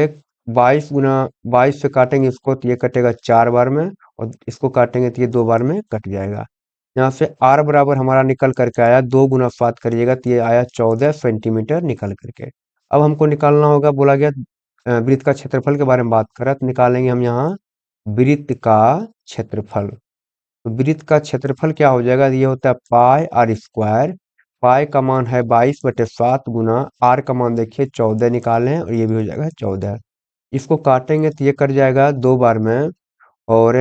22 गुना 22 से काटेंगे इसको तो ये कटेगा 4 बार में, और इसको काटेंगे तो ये 2 बार में कट जाएगा। यहाँ से आर बराबर हमारा निकल करके आया 2 गुना 7 करिएगा तो ये आया 14 सेंटीमीटर निकल करके। अब हमको निकालना होगा, बोला गया वृत्त का क्षेत्रफल के बारे में बात करें तो निकालेंगे हम यहाँ वृत्त का क्षेत्रफल। तो वृत्त का क्षेत्रफल क्या हो जाएगा, ये होता है पाई आर स्क्वायर। पाई का मान है 22/7 गुना आर का मान देखिए 14 निकालें, और ये भी हो जाएगा 14। इसको काटेंगे तो ये कट जाएगा 2 बार में, और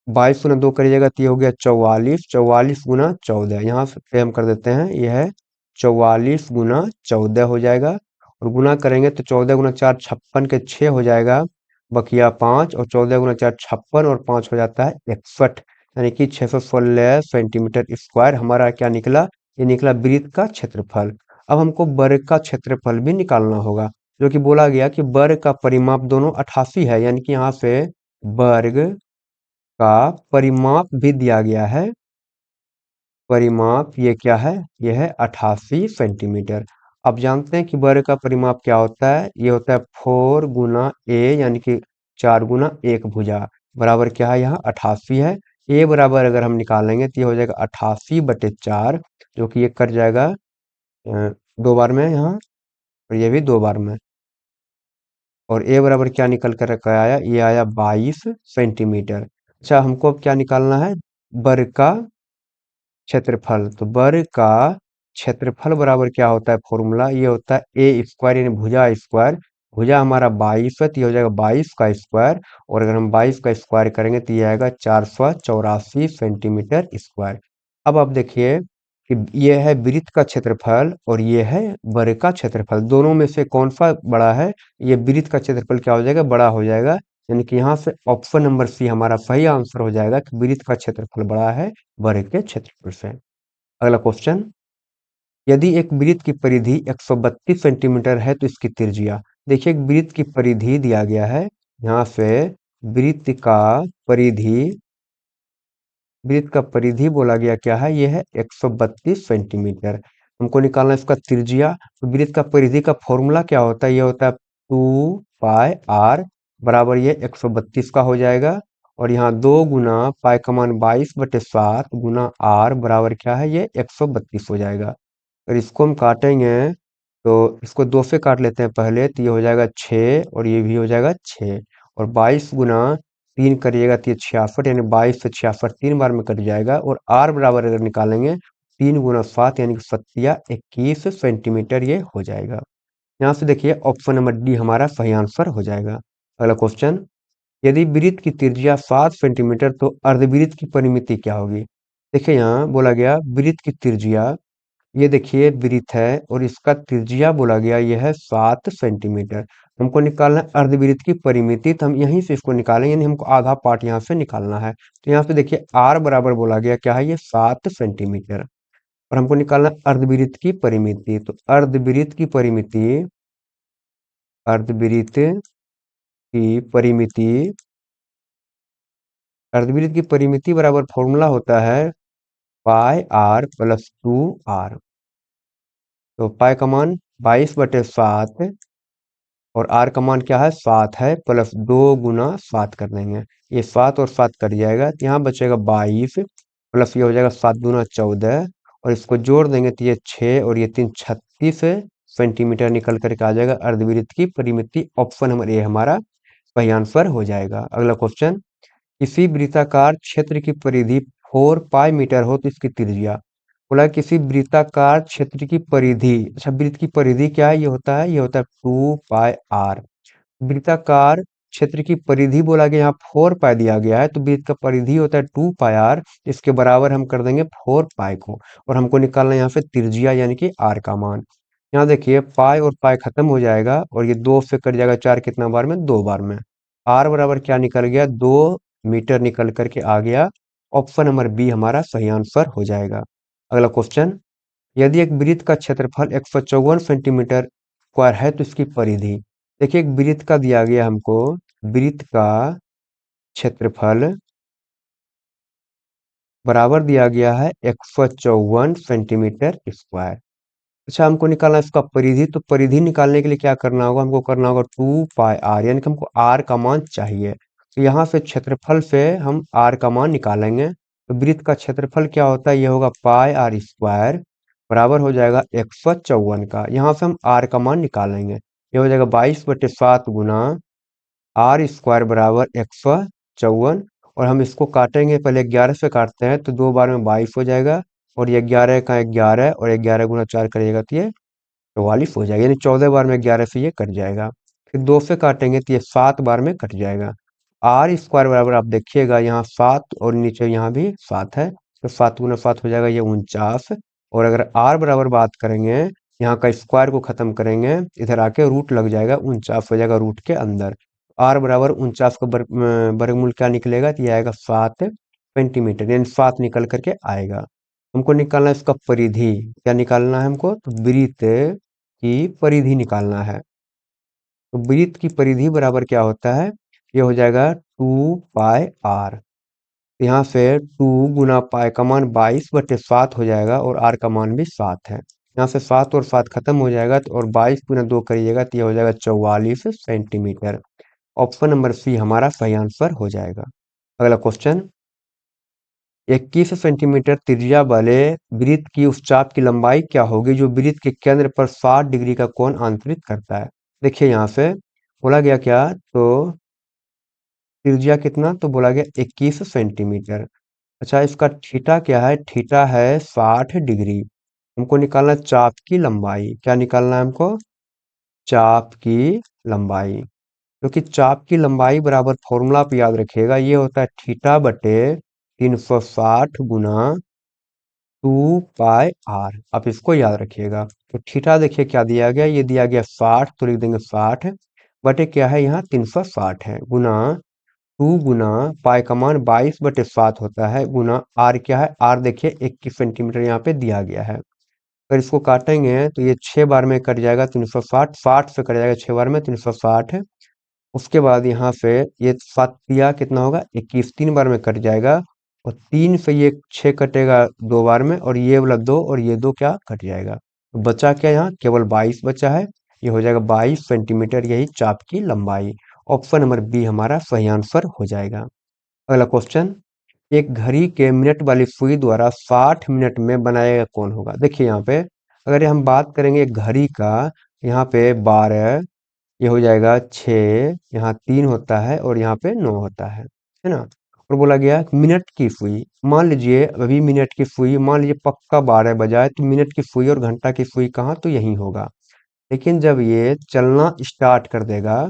22 गुना 2 करिएगा तो ये हो गया 44, 44 गुना 14, यहाँ पे हम कर देते हैं, यह है 44 गुना 14 हो जाएगा। और गुना करेंगे तो 14 गुना 4 56 के 6 हो जाएगा, बकिया 5, और 14 गुना 4 56 और 5 हो जाता है 61, यानी कि 616 सेंटीमीटर स्क्वायर हमारा क्या निकला, ये निकला वृत्त का क्षेत्रफल। अब हमको वर्ग का क्षेत्रफल भी निकालना होगा, जो कि बोला गया कि वर्ग का परिमाप दोनों 88 है, यानी कि यहाँ पे वर्ग का परिमाप भी दिया गया है। परिमाप ये क्या है, ये है 88 सेंटीमीटर। अब जानते हैं कि वर्ग का परिमाप क्या होता है, ये होता है 4 गुना ए, यानी कि 4 गुना 1 भुजा, बराबर क्या है, यहाँ 88 है। ए बराबर अगर हम निकालेंगे तो ये हो जाएगा 88/4, जो कि ये कट जाएगा 2 बार में यहाँ, और ये भी 2 बार में। और ए बराबर क्या निकल कर रखा आया, ये आया 22 सेंटीमीटर। अच्छा, हमको अब क्या निकालना है, वर्ग का क्षेत्रफल। तो वर्ग का क्षेत्रफल बराबर क्या होता है, फॉर्मूला ये होता है ए स्क्वायर, यानी भुजा स्क्वायर। भुजा हमारा 22 है तो ये हो जाएगा 22 का स्क्वायर, और अगर हम 22 का स्क्वायर करेंगे तो ये आएगा 484 सेंटीमीटर स्क्वायर। अब आप देखिए कि ये है वृत्त का क्षेत्रफल और ये है वर्ग का क्षेत्रफल, दोनों में से कौन सा बड़ा है, ये वृत्त का क्षेत्रफल क्या हो जाएगा, बड़ा हो जाएगा। यानी कि यहाँ से ऑप्शन नंबर सी हमारा सही आंसर हो जाएगा कि वृत्त का क्षेत्रफल बड़ा है वर्ग के क्षेत्रफल से। अगला क्वेश्चन, यदि एक वृत्त की परिधि 132 सेंटीमीटर है तो इसकी त्रिज्या। देखिए, एक वृत्त की परिधि दिया गया है, यहाँ से वृत्त का परिधि, वृत्त का परिधि बोला गया क्या है, ये है 132 सेंटीमीटर। हमको निकालना है इसका त्रिज्या। तो वृत्त का परिधि का फॉर्मूला क्या होता है, ये होता है 2 पाई r, बराबर ये 132 का हो जाएगा। और यहाँ 2 गुना पाई का मान 22/7 गुना r बराबर क्या है, ये 132 हो जाएगा। अगर इसको हम काटेंगे तो इसको 2 से काट लेते हैं पहले, तो ये हो जाएगा 6 और ये भी हो जाएगा 6, और 22 गुना 3 करिएगा तो ये 66, यानी 22 से 66 3 बार में कट जाएगा। और आर बराबर अगर निकालेंगे 3 गुना 7, यानी कि 21 सेंटीमीटर ये हो जाएगा। यहाँ से देखिए ऑप्शन नंबर डी हमारा सही आंसर हो जाएगा। अगला क्वेश्चन, यदि वृत्त की त्रिज्या 7 सेंटीमीटर तो अर्धवृत्त की परिमिति क्या होगी। देखिए, यहाँ बोला गया वृत्त की त्रिज्या, ये देखिए वृत्त है और इसका त्रिज्या बोला गया ये है 7 सेंटीमीटर। हमको निकालना है अर्धवृत्त की परिमिति, तो हम यहीं से इसको निकालेंगे, यानी हमको आधा पार्ट यहाँ से निकालना है। तो यहाँ पे देखिए आर बराबर बोला गया क्या है, ये 7 सेंटीमीटर, और हमको निकालना है अर्धवृत्त की परिमिति। तो अर्धवृत्त की परिमिति, अर्धवृत्त की परिमिति, अर्धवृत्त की परिमिति बराबर फॉर्मूला होता है पाई आर प्लस 2r। तो पाई का मान 22/7 और आर का मान क्या है, 7 है, प्लस 2 गुना 7 कर देंगे, ये 7 और 7 कट जाएगा, तो यहाँ बचेगा 22, प्लस ये हो जाएगा 7 दूना 14, और इसको जोड़ देंगे तो ये 6 और ये 3 36 सेंटीमीटर निकल करके आ जाएगा अर्धवृत्त की परिमिति। ऑप्शन नंबर ए हमारा सही आंसर हो जाएगा। अगला क्वेश्चन, किसी वृत्ताकार क्षेत्र की परिधि 4 पाई मीटर हो तो इसकी त्रिज्या। बोला किसी वृत्ताकार क्षेत्र की परिधि, अच्छा वृत्त की परिधि क्या है, ये होता है 2 पाई r। वृत्ताकार क्षेत्र की परिधि बोला गया, यहाँ 4 पाई दिया गया है, तो वृत्त का परिधि होता है 2 पाई r, इसके बराबर हम कर देंगे 4 पाई को, और हमको निकालना है यहाँ से त्रिज्या, यानी कि r का मान। यहाँ देखिए पाई और पाई खत्म हो जाएगा, और ये 2 से कट जाएगा 4 कितना बार में, 2 बार में। r बराबर क्या निकल गया, 2 मीटर निकल करके आ गया। ऑप्शन नंबर बी हमारा सही आंसर हो जाएगा। अगला क्वेश्चन, यदि एक वृत्त का क्षेत्रफल 154 सेंटीमीटर स्क्वायर है तो इसकी परिधि। देखिए, एक वृत्त का दिया गया हमको, वृत्त का क्षेत्रफल बराबर दिया गया है 154 सेंटीमीटर स्क्वायर। अच्छा, हमको निकालना है इसका परिधि, तो परिधि निकालने के लिए क्या करना होगा, हमको करना होगा 2 पाई r, यानी कि हमको r का मान चाहिए। तो यहाँ से क्षेत्रफल से हम r का मान निकालेंगे, तो वृत्त का क्षेत्रफल क्या होता है, ये होगा पाई r² बराबर हो जाएगा 154 का। यहाँ से हम r का मान निकालेंगे, ये हो जाएगा 22/7 गुना r² बराबर 154, और हम इसको काटेंगे, पहले 11 से काटते हैं तो 2 बार में 22 हो जाएगा, और ये 11 का 11, और 11 गुना 4 करिएगा तो ये 44 हो जाएगा, यानी 14 बार में 11 से ये कट जाएगा। फिर 2 से काटेंगे तो ये 7 बार में कट जाएगा, आर स्क्वायर बराबर आप देखिएगा यहाँ 7 और नीचे यहाँ भी 7 है, तो 7 गुना 7 हो जाएगा ये 49। और अगर आर बराबर बात करेंगे, यहाँ का स्क्वायर को खत्म करेंगे, इधर आके रूट लग जाएगा, 49 हो जाएगा रूट के अंदर। आर बराबर 49 का वर्गमूल क्या निकलेगा, तो ये आएगा 7 सेंटीमीटर, यानी 7 निकल करके आएगा। हमको निकालना है इसका परिधि, क्या निकालना है हमको, तो वृत्त की परिधि निकालना है। तो वृत्त की परिधि बराबर क्या होता है, ये हो जाएगा 2 पाई आर। यहाँ से 2 गुना पाई का मान 22/7 हो जाएगा और आर का मान भी 7 है। यहाँ से 7 और 7 खत्म हो जाएगा, तो और 22 गुना 2 करिएगा तो ये हो जाएगा 44 सेंटीमीटर। ऑप्शन नंबर सी हमारा सही आंसर हो जाएगा। अगला क्वेश्चन, 21 सेंटीमीटर त्रिज्या वाले वृत्त की उस चाप की लंबाई क्या होगी जो वृत्त के केंद्र पर 60 डिग्री का कोण अंतरित करता है। देखिए यहाँ से बोला गया क्या, तो त्रिज्या कितना, तो बोला गया 21 सेंटीमीटर। अच्छा, इसका थीटा क्या है, थीटा है 60 डिग्री। हमको निकालना है चाप की लंबाई, क्या निकालना है हमको, चाप की लंबाई। क्योंकि चाप की लंबाई बराबर फॉर्मूला पे याद रखिएगा, ये होता है थीटा बटे 360 गुना 2 पाई आर। आप इसको याद रखिएगा। तो थीटा देखिए क्या दिया गया, ये दिया गया 60, तो लिख देंगे 60 बटे क्या है यहाँ 360 है, गुना 2 गुना पाई का मान 22/7 होता है, गुना आर क्या है, आर देखिए 21 सेंटीमीटर यहाँ पे दिया गया है। अगर इसको काटेंगे तो ये 6 बार में कट जाएगा, 360 60 से कट जाएगा 6 बार में 360। उसके बाद यहाँ से ये 7 दिया कितना होगा 21, 3 बार में कट जाएगा, और 3 से ये 6 कटेगा 2 बार में, और ये वाला 2 और ये 2 क्या कट जाएगा, तो बचा क्या, यहाँ केवल 22 बचा है। ये हो जाएगा 22 सेंटीमीटर, यही चाप की लंबाई। ऑप्शन नंबर बी हमारा सही आंसर हो जाएगा। अगला क्वेश्चन, एक घड़ी के मिनट वाली सुई द्वारा 60 मिनट में बनाया गया कौन होगा। देखिए यहाँ पे अगर हम बात करेंगे घड़ी का, यहाँ पे 12, ये हो जाएगा 6, यहाँ 3 होता है और यहाँ पे 9 होता है ना। और बोला गया मिनट की सुई, मान लीजिए अभी मिनट की सुई, मान लीजिए पक्का 12 बजाए, तो मिनट की सुई और घंटा की सुई कहाँ, तो यही होगा। लेकिन जब ये चलना स्टार्ट कर देगा,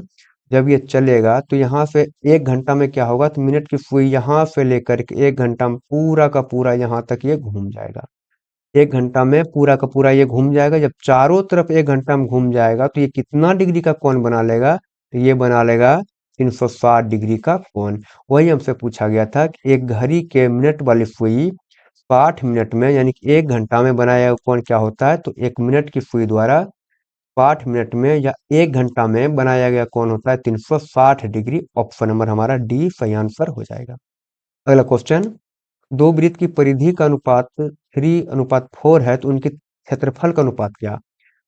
जब ये चलेगा, तो यहाँ से 1 घंटा में क्या होगा, तो मिनट की सुई यहाँ से लेकर के 1 घंटा में पूरा का पूरा यहाँ तक ये घूम जाएगा। 1 घंटा में पूरा का पूरा ये घूम जाएगा। जब चारों तरफ 1 घंटा में घूम जाएगा, तो ये कितना डिग्री का कोण बना लेगा, तो ये बना लेगा 360 डिग्री का कोण। वही हमसे पूछा गया था कि एक घड़ी के मिनट वाली सुई 60 मिनट में, यानी कि 1 घंटा में बनाया गया कोण क्या होता है, तो 1 मिनट की सुई द्वारा 60 मिनट में या 1 घंटा में बनाया गया कोण होता है 360 डिग्री। ऑप्शन नंबर हमारा डी सही आंसर हो जाएगा। अगला क्वेश्चन, दो वृत्त की परिधि का अनुपात 3:4 है, तो उनके क्षेत्रफल का अनुपात क्या।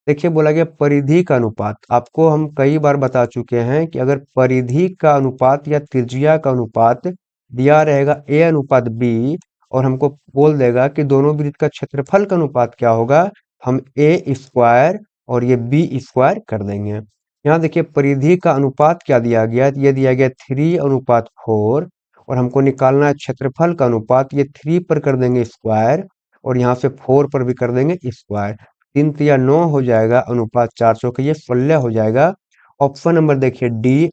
देखिए बोला गया परिधि का अनुपात, आपको हम कई बार बता चुके हैं कि अगर परिधि का अनुपात या त्रिज्या का अनुपात दिया रहेगा A/B, और हमको बोल देगा कि दोनों वृत्त का क्षेत्रफल का अनुपात क्या होगा, हम A² और ये B² कर देंगे। यहाँ देखिए परिधि का अनुपात क्या दिया गया, ये दिया गया 3:4, और हमको निकालना है क्षेत्रफल का अनुपात, ये 3 पर कर देंगे स्क्वायर, और यहाँ से 4 पर भी कर देंगे स्क्वायर। 3 तिया 9 हो जाएगा, अनुपात 4 चौके ये 16 हो जाएगा। ऑप्शन नंबर देखिए डी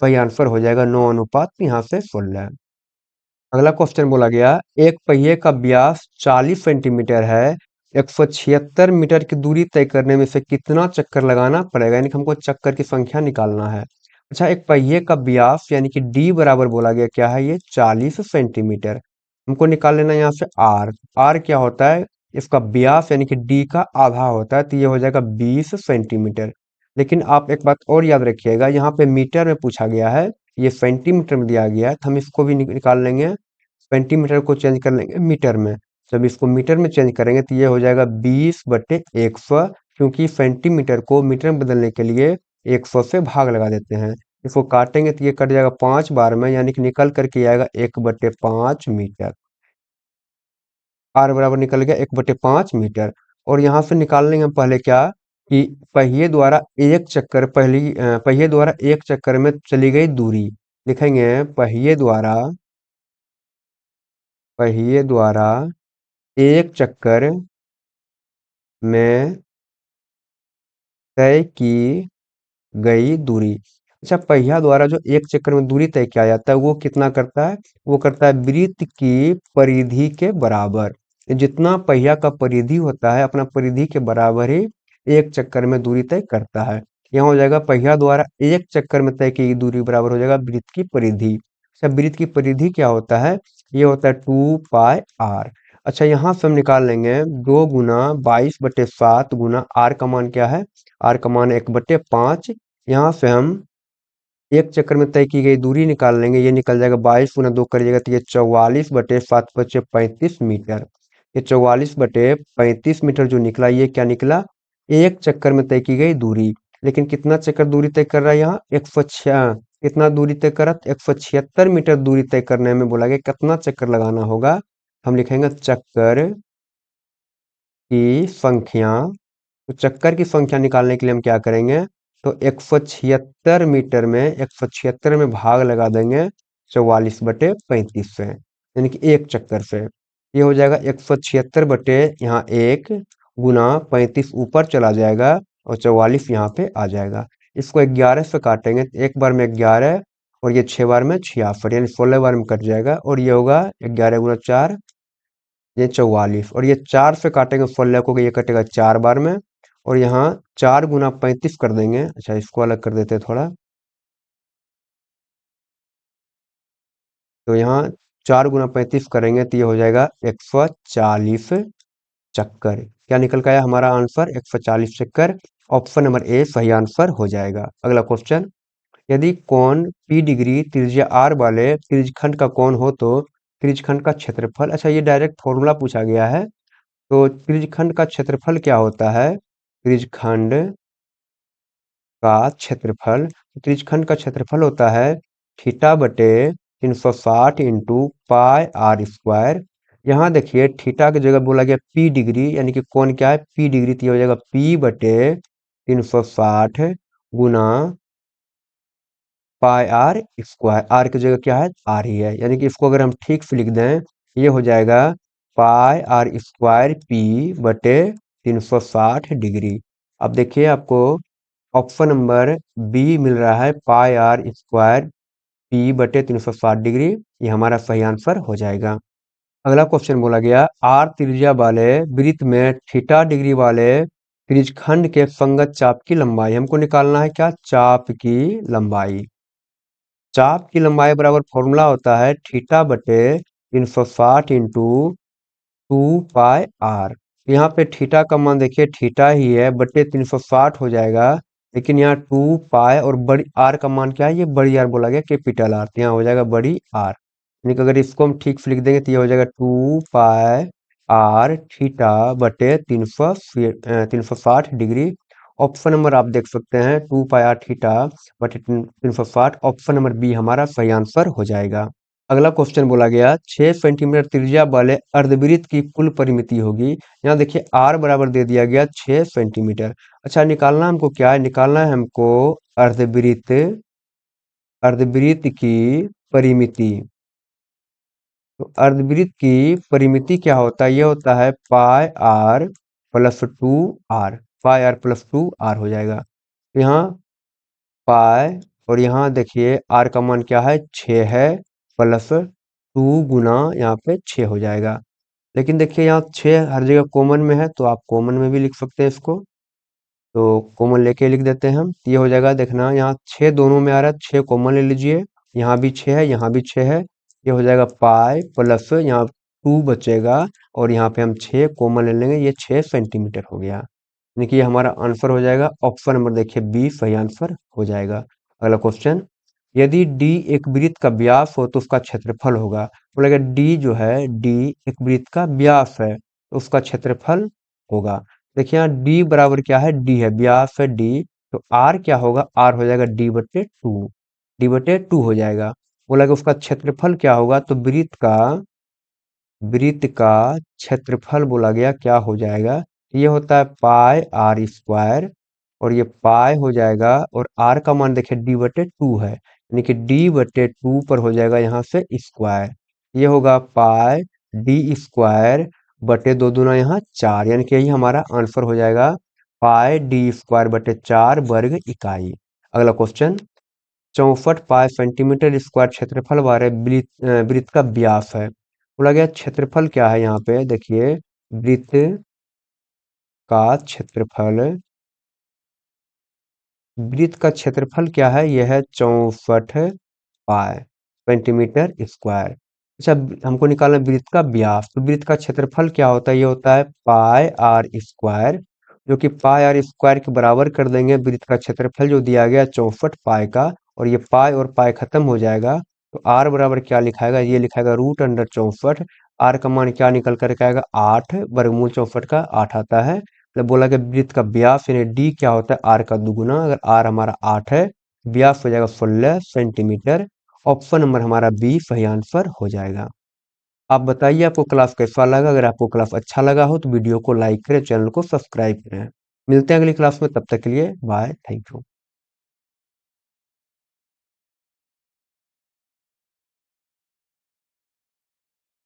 सही आंसर हो जाएगा, 9 अनुपात यहाँ से 16। अगला क्वेश्चन बोला गया, एक पहिए का व्यास 40 सेंटीमीटर है, 176 मीटर की दूरी तय करने में से कितना चक्कर लगाना पड़ेगा, यानी कि हमको चक्कर की संख्या निकालना है। अच्छा, एक पहिए का व्यास यानी कि डी बराबर बोला गया क्या है, ये 40 सेंटीमीटर। हमको निकाल लेना यहाँ से आर। आर क्या होता है, इसका व्यास यानी कि डी का आधा होता है, तो ये हो जाएगा 20 सेंटीमीटर। लेकिन आप एक बात और याद रखिएगा, यहाँ पे मीटर में पूछा गया है, ये सेंटीमीटर में दिया गया है, तो हम इसको भी निकाल लेंगे, सेंटीमीटर को चेंज कर लेंगे मीटर में। जब इसको मीटर में चेंज करेंगे तो ये हो जाएगा 20/100, क्योंकि सेंटीमीटर को मीटर में बदलने के लिए 100 से भाग लगा देते हैं। इसको काटेंगे तो ये कट जाएगा 5 बार में, यानी कि निकल करके आएगा 1/5 मीटर। आर बराबर निकल गया 1/5 मीटर। और यहाँ से निकाल लेंगे हम पहले क्या, कि पहिए द्वारा एक चक्कर में चली गई दूरी। लिखेंगे पहिए द्वारा एक चक्कर में तय की गई दूरी। अच्छा, पहिया द्वारा जो एक चक्कर में दूरी तय किया जाता है वो कितना करता है? वो करता है वृत्त की परिधि के बराबर। जितना पहिया का परिधि होता है अपना परिधि के बराबर ही एक चक्कर में दूरी तय करता है। यहाँ हो जाएगा पहिया द्वारा एक चक्कर में तय की गई दूरी बराबर हो जाएगा वृत्त की परिधि। अच्छा, वृत्त की परिधि क्या होता है? ये होता है 2πr। अच्छा, यहाँ से हम निकाल लेंगे 2 गुना 22/7 गुना r का मान क्या है? r का मान 1/5। यहाँ से हम एक चक्कर में तय की गई दूरी निकाल लेंगे। ये निकल जाएगा 22 गुना 2 करिएगा तो ये 44/7/35 मीटर। ये 44/35 मीटर जो निकला ये क्या निकला? एक चक्कर में तय की गई दूरी। लेकिन कितना चक्कर दूरी तय कर रहा है यहाँ? 106। कितना दूरी तय कर रहा है? 176 मीटर दूरी तय करने में बोला गया कितना चक्कर लगाना होगा। हम लिखेंगे चक्कर की संख्या। तो चक्कर की संख्या निकालने के लिए हम क्या करेंगे? तो 176 मीटर में 176 में भाग लगा देंगे 44/35 से, यानी कि एक चक्कर से। ये हो जाएगा 176 बटे यहाँ एक गुना 35 ऊपर चला जाएगा और 44 यहाँ पे आ जाएगा। इसको 11 से काटेंगे तो एक बार में 11 और ये 6 बार में 66, यानी 16 बार में कट जाएगा। और ये होगा 11 गुना 4, ये 44। और ये 4 से काटेंगे 16 को, ये कटेगा 4 बार में। और यहाँ 4 गुना 35 कर देंगे। अच्छा, इसको अलग कर देते हैं थोड़ा। तो यहाँ 4 गुना 35 करेंगे तो ये हो जाएगा 140 चक्कर। क्या निकल के आया हमारा आंसर? 140 चक्कर। ऑप्शन नंबर ए सही आंसर हो जाएगा। अगला क्वेश्चन, यदि कोण P डिग्री त्रिज्या r वाले त्रिज्यखंड का कोण हो तो त्रिज्यखंड का क्षेत्रफल। अच्छा, ये डायरेक्ट फॉर्मूला पूछा गया है। तो त्रिज्यखंड का क्षेत्रफल क्या होता है? त्रिज्यखंड का क्षेत्रफल, त्रिज्यखंड का क्षेत्रफल होता है थीटा बटे 360 इंटू पाई आर स्क्वायर। यहाँ देखिए थीटा की जगह बोला गया P डिग्री, यानी कि कोण क्या है? P degree. तो ये हो जाएगा P बटे 360 गुना पाई आर स्क्वायर। आर की जगह क्या है? आर ही है, यानी कि इसको अगर हम ठीक से लिख दें ये हो जाएगा पाई आर स्क्वायर P बटे 360 डिग्री। अब देखिए आपको ऑप्शन नंबर बी मिल रहा है पाई आर स्क्वायर P बटे 360 डिग्री। ये हमारा सही आंसर हो जाएगा। अगला क्वेश्चन बोला गया आर त्रिज्या वाले वृत्त में थीटा डिग्री वाले त्रिज्यखंड के संगत चाप की लंबाई। हमको निकालना है क्या? चाप की लंबाई। चाप की लंबाई बराबर फॉर्मूला होता है थीटा बटे 360 इंटू 2πr। यहाँ पे थीटा का मान देखिए थीटा ही है, बटे 360 हो जाएगा। लेकिन यहाँ 2π और बड़ी आर का मान क्या है? ये बड़ी आर बोला गया, कैपिटल आर। तो यहाँ हो जाएगा बड़ी आर। यानी कि अगर इसको हम ठीक से लिख देंगे तो ये हो जाएगा 2πr थीटा बटे 360 डिग्री। ऑप्शन नंबर आप देख सकते हैं 2πr थीटा बटे 360। ऑप्शन नंबर बी हमारा सही आंसर हो जाएगा। अगला क्वेश्चन बोला गया 6 सेंटीमीटर त्रिज्या वाले अर्धवृत्त की कुल परिमिति होगी। यहाँ देखिए r बराबर दे दिया गया 6 सेंटीमीटर। अच्छा, निकालना हमको क्या है? निकालना है हमको अर्धवृत्त अर्धवृत्त की परिमिति। तो अर्धवृत्त की परिमिति क्या होता है? ये होता है pi r plus 2r। Pi r plus 2r हो जाएगा। यहाँ पाई और यहाँ देखिए r का मान क्या है? 6 है, प्लस 2 गुना यहाँ पे 6 हो जाएगा। लेकिन देखिए यहाँ 6 हर जगह कॉमन में है तो आप कॉमन में भी लिख सकते हैं इसको। तो कॉमन लेके लिख देते हैं हम। तो ये हो जाएगा, देखना यहाँ 6 दोनों में आ रहा है, 6 कॉमन ले लीजिए। यहाँ भी 6 है, यहाँ भी 6 है। ये हो जाएगा पाई प्लस यहाँ 2 बचेगा और यहाँ पे हम 6 कॉमन ले लेंगे, ये 6 सेंटीमीटर हो गया। यानी कि ये हमारा आंसर हो जाएगा। ऑप्शन नंबर देखिए बी सही आंसर हो जाएगा। अगला क्वेश्चन, यदि d एक वृत्त का व्यास हो तो उसका क्षेत्रफल होगा। बोलेगा d जो है, d एक वृत्त का व्यास है तो उसका क्षेत्रफल होगा। देखिए यहाँ d बराबर क्या है? d है, व्यास है d। तो r क्या होगा? r हो जाएगा d/2। d/2 हो जाएगा। बोला कि उसका क्षेत्रफल क्या होगा? तो वृत्त का क्षेत्रफल बोला गया क्या हो जाएगा? ये होता है पाई आर स्क्वायर और ये पाई हो जाएगा और r का मान देखिए d/2 है, यानी कि d/2 पर हो जाएगा यहाँ से स्क्वायर। ये होगा पाई डी स्क्वायर बटे 2 दूना यहाँ 4, यानी कि यही हमारा आंसर हो जाएगा पाई d² बटे 4 वर्ग इकाई। अगला क्वेश्चन, 64 पाई सेंटीमीटर स्क्वायर क्षेत्रफल वाले वृत्त का व्यास है। बोला गया क्षेत्रफल क्या है, यहाँ पे देखिए वृत्त का क्षेत्रफल, वृत्त का क्षेत्रफल क्या है, यह है 64 पाई सेंटीमीटर स्क्वायर। अच्छा, हमको निकालना है वृत्त का व्यास, तो वृत्त का क्षेत्रफल क्या होता है, ये होता है पाई आर स्क्वायर, जो कि पाई आर स्क्वायर के बराबर कर देंगे वृत्त का क्षेत्रफल जो दिया गया 64 पाई का, और ये पाई और पाई खत्म हो जाएगा, तो आर बराबर क्या लिखाएगा, ये लिखाएगा रूट अंडर 64। आर का मान क्या निकल कर के आएगा, 8, वर्गमूल 64 का 8 आता है। मतलब बोला कि वृत्त का व्यास यानी डी क्या होता है, आर का दुगुना, अगर आर हमारा 8 है, व्यास हो जाएगा 16 सेंटीमीटर। ऑप्शन नंबर हमारा बी सही आंसर हो जाएगा। आप बताइए आपको क्लास कैसा लगा, अगर आपको क्लास अच्छा लगा हो तो वीडियो को लाइक करें, चैनल को सब्सक्राइब करें। मिलते हैं अगली क्लास में, तब तक के लिए बाय, थैंक यू।